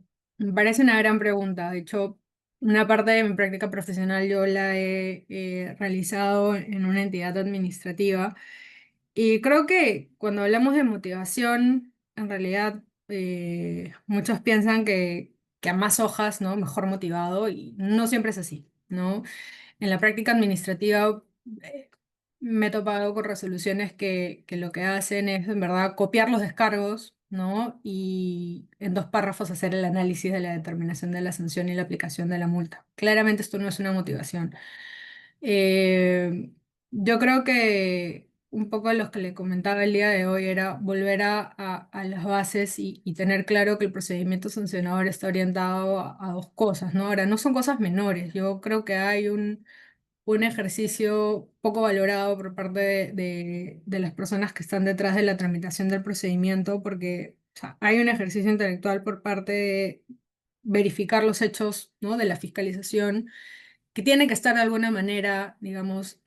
parece una gran pregunta. De hecho, una parte de mi práctica profesional yo la he realizado en una entidad administrativa. Y creo que cuando hablamos de motivación, en realidad muchos piensan que a más hojas, ¿no? Mejor motivado, y no siempre es así, ¿no? En la práctica administrativa eh, me he topado con resoluciones que lo que hacen es, en verdad, copiar los descargos, ¿no? Y en dos párrafos hacer el análisis de la determinación de la sanción y la aplicación de la multa. Claramente esto no es una motivación. Eh, yo creo que un poco lo que le comentaba el día de hoy era volver a las bases y tener claro que el procedimiento sancionador está orientado a dos cosas, ¿no? Ahora, no son cosas menores. Yo creo que hay un ejercicio poco valorado por parte de las personas que están detrás de la tramitación del procedimiento, porque o sea, hay un ejercicio intelectual por parte de verificar los hechos, ¿no? De la fiscalización que tienen que estar de alguna manera, digamos,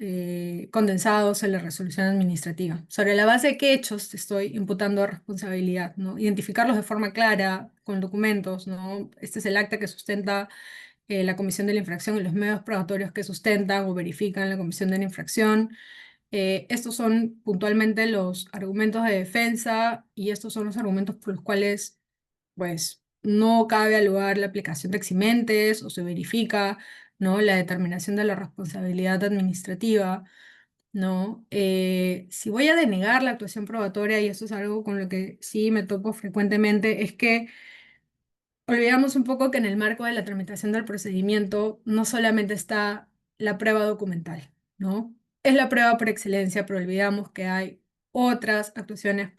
condensados en la resolución administrativa. ¿Sobre la base de qué hechos te estoy imputando a responsabilidad, ¿no? Identificarlos de forma clara, con documentos, ¿no? Este es el acta que sustenta la comisión de la infracción y los medios probatorios que sustentan o verifican la comisión de la infracción. Estos son puntualmente los argumentos de defensa y estos son los argumentos por los cuales pues no cabe al lugar la aplicación de eximentes o se verifica, ¿no? La determinación de la responsabilidad administrativa, ¿no? Si voy a denegar la actuación probatoria, y esto es algo con lo que sí me topo frecuentemente, es que olvidamos un poco que en el marco de la tramitación del procedimiento no solamente está la prueba documental, ¿no? Es la prueba por excelencia, pero olvidamos que hay otras actuaciones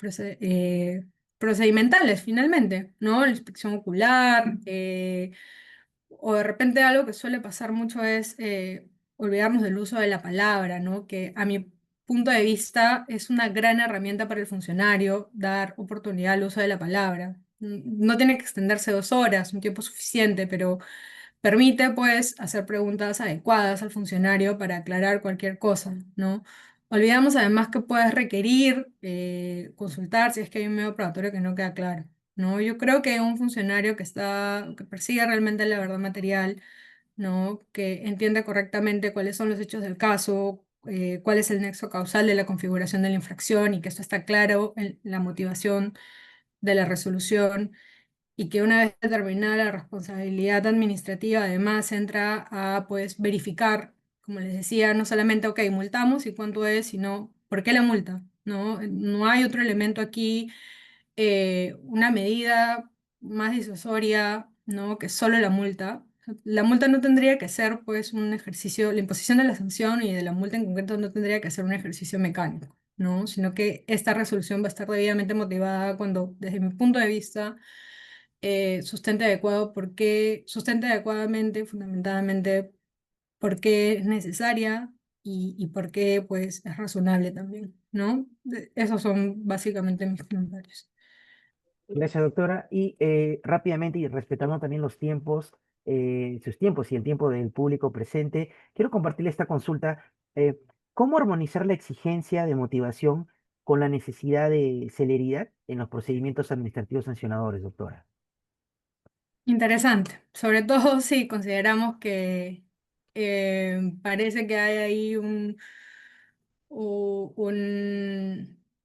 procedimentales finalmente, ¿no? La inspección ocular, o de repente algo que suele pasar mucho es olvidarnos del uso de la palabra, ¿no? Que a mi punto de vista es una gran herramienta para el funcionario dar oportunidad al uso de la palabra. No tiene que extenderse 2 horas, un tiempo suficiente, pero permite pues hacer preguntas adecuadas al funcionario para aclarar cualquier cosa, ¿no? Olvidamos además que puedes requerir consultar si es que hay un medio probatorio que no queda claro. ¿No? Yo creo que un funcionario que persigue realmente la verdad material, ¿no? Que entiende correctamente cuáles son los hechos del caso, cuál es el nexo causal de la configuración de la infracción y que esto está claro en la motivación de la resolución y que una vez determinada la responsabilidad administrativa, además entra a pues verificar, como les decía, no solamente, ok, multamos y cuánto es, sino por qué la multa, ¿no? No hay otro elemento aquí, una medida más disuasoria, ¿no? Que solo la multa. La multa no tendría que ser pues un ejercicio, la imposición de la sanción y de la multa en concreto no tendría que ser un ejercicio mecánico, ¿no? Sino que esta resolución va a estar debidamente motivada cuando, desde mi punto de vista, sustente adecuadamente, fundamentalmente, por qué es necesaria y por qué pues es razonable también, ¿no? Esos son básicamente mis comentarios. Gracias, doctora. Y rápidamente, y respetando también los tiempos, sus tiempos y el tiempo del público presente, quiero compartirle esta consulta. ¿Cómo armonizar la exigencia de motivación con la necesidad de celeridad en los procedimientos administrativos sancionadores, doctora? Interesante, sobre todo si consideramos que parece que hay ahí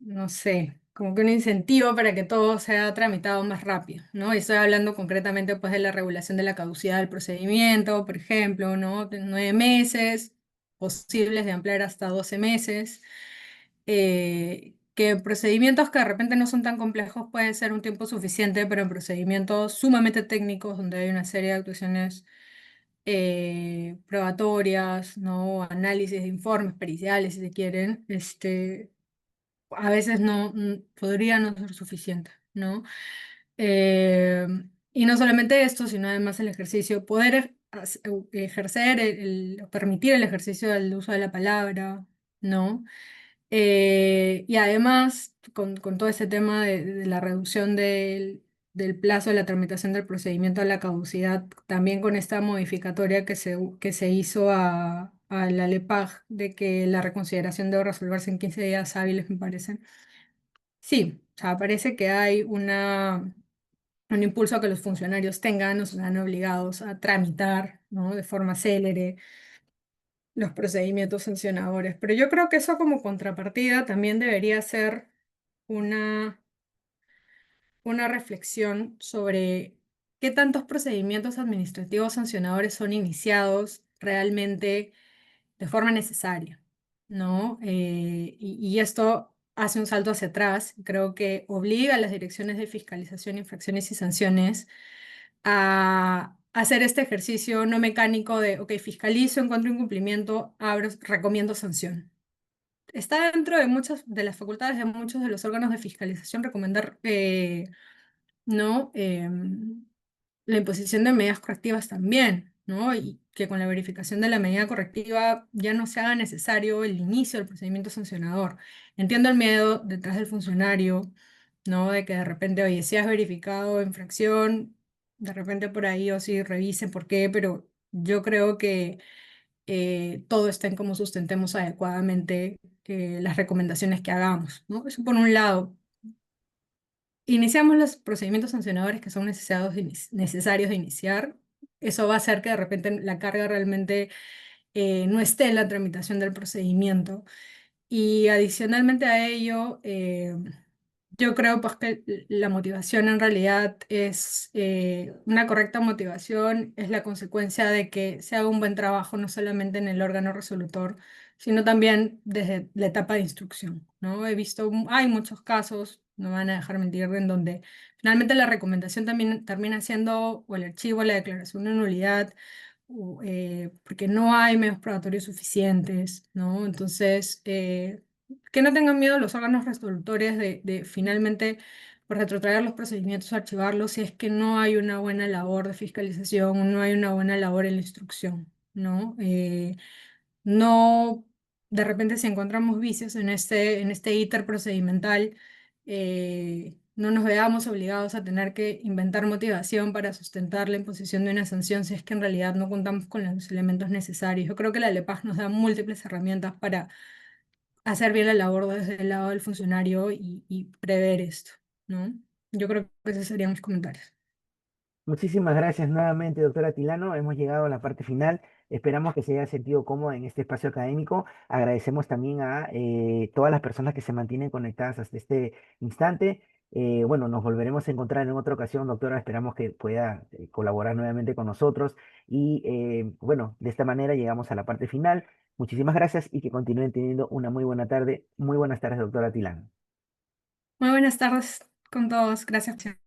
no sé, como que un incentivo para que todo sea tramitado más rápido, ¿no? Y estoy hablando concretamente pues de la regulación de la caducidad del procedimiento, por ejemplo, ¿no? De 9 meses, posibles de ampliar hasta 12 meses. Que en procedimientos que de repente no son tan complejos puede ser un tiempo suficiente, pero en procedimientos sumamente técnicos donde hay una serie de actuaciones probatorias, ¿no? Análisis de informes periciales, si se quieren, a veces podría no ser suficiente, ¿no? Eh, y no solamente esto, sino además el ejercicio, poder ejercer, permitir el ejercicio del uso de la palabra, ¿no? Y además, con todo este tema de la reducción del plazo de la tramitación del procedimiento a la caducidad, también con esta modificatoria que se hizo a la LEPAG de que la reconsideración debe resolverse en 15 días hábiles, me parece. Sí, o sea, parece que hay un impulso a que los funcionarios tengan o sean obligados a tramitar, ¿no? De forma célere los procedimientos sancionadores. Pero yo creo que eso como contrapartida también debería ser una, una reflexión sobre qué tantos procedimientos administrativos sancionadores son iniciados realmente de forma necesaria, ¿no? Y esto hace un salto hacia atrás, creo que obliga a las direcciones de fiscalización, infracciones y sanciones a hacer este ejercicio no mecánico de, ok, fiscalizo, encuentro incumplimiento, abro, recomiendo sanción. Está dentro de muchas de las facultades de muchos de los órganos de fiscalización recomendar ¿no? La imposición de medidas correctivas también, ¿no? Y que con la verificación de la medida correctiva ya no se haga necesario el inicio del procedimiento sancionador. Entiendo el miedo detrás del funcionario, ¿no? De que de repente, oye, si has verificado infracción, de repente por ahí o sí revisen por qué, pero yo creo que todo está en cómo sustentemos adecuadamente las recomendaciones que hagamos, ¿no? Eso por un lado. Iniciamos los procedimientos sancionadores que son necesarios de iniciar. eso va a hacer que de repente la carga realmente no esté en la tramitación del procedimiento. Y adicionalmente a ello, yo creo pues que la motivación en realidad es una correcta motivación, es la consecuencia de que se haga un buen trabajo no solamente en el órgano resolutor, sino también desde la etapa de instrucción, ¿no? He visto, hay muchos casos, no me van a dejar mentir, en donde finalmente la recomendación también termina siendo o el archivo, la declaración de nulidad, porque no hay medios probatorios suficientes, ¿no? Entonces, que no tengan miedo los órganos resolutores de finalmente pues, retrotraer los procedimientos, archivarlos, si es que no hay una buena labor de fiscalización o no hay una buena labor en la instrucción, ¿no? No, de repente si encontramos vicios en este íter procedimental, no nos veamos obligados a tener que inventar motivación para sustentar la imposición de una sanción si es que en realidad no contamos con los elementos necesarios. Yo creo que la LEPAJ nos da múltiples herramientas para hacer bien la labor desde el lado del funcionario y prever esto, ¿no? Yo creo que esos serían mis comentarios. Muchísimas gracias nuevamente, doctora Tilano. Hemos llegado a la parte final. Esperamos que se haya sentido cómoda en este espacio académico. Agradecemos también a todas las personas que se mantienen conectadas hasta este instante. Bueno, nos volveremos a encontrar en otra ocasión, doctora. Esperamos que pueda colaborar nuevamente con nosotros. Y bueno, de esta manera llegamos a la parte final. Muchísimas gracias y que continúen teniendo una muy buena tarde. Muy buenas tardes, doctora Tilano. Muy buenas tardes con todos. Gracias.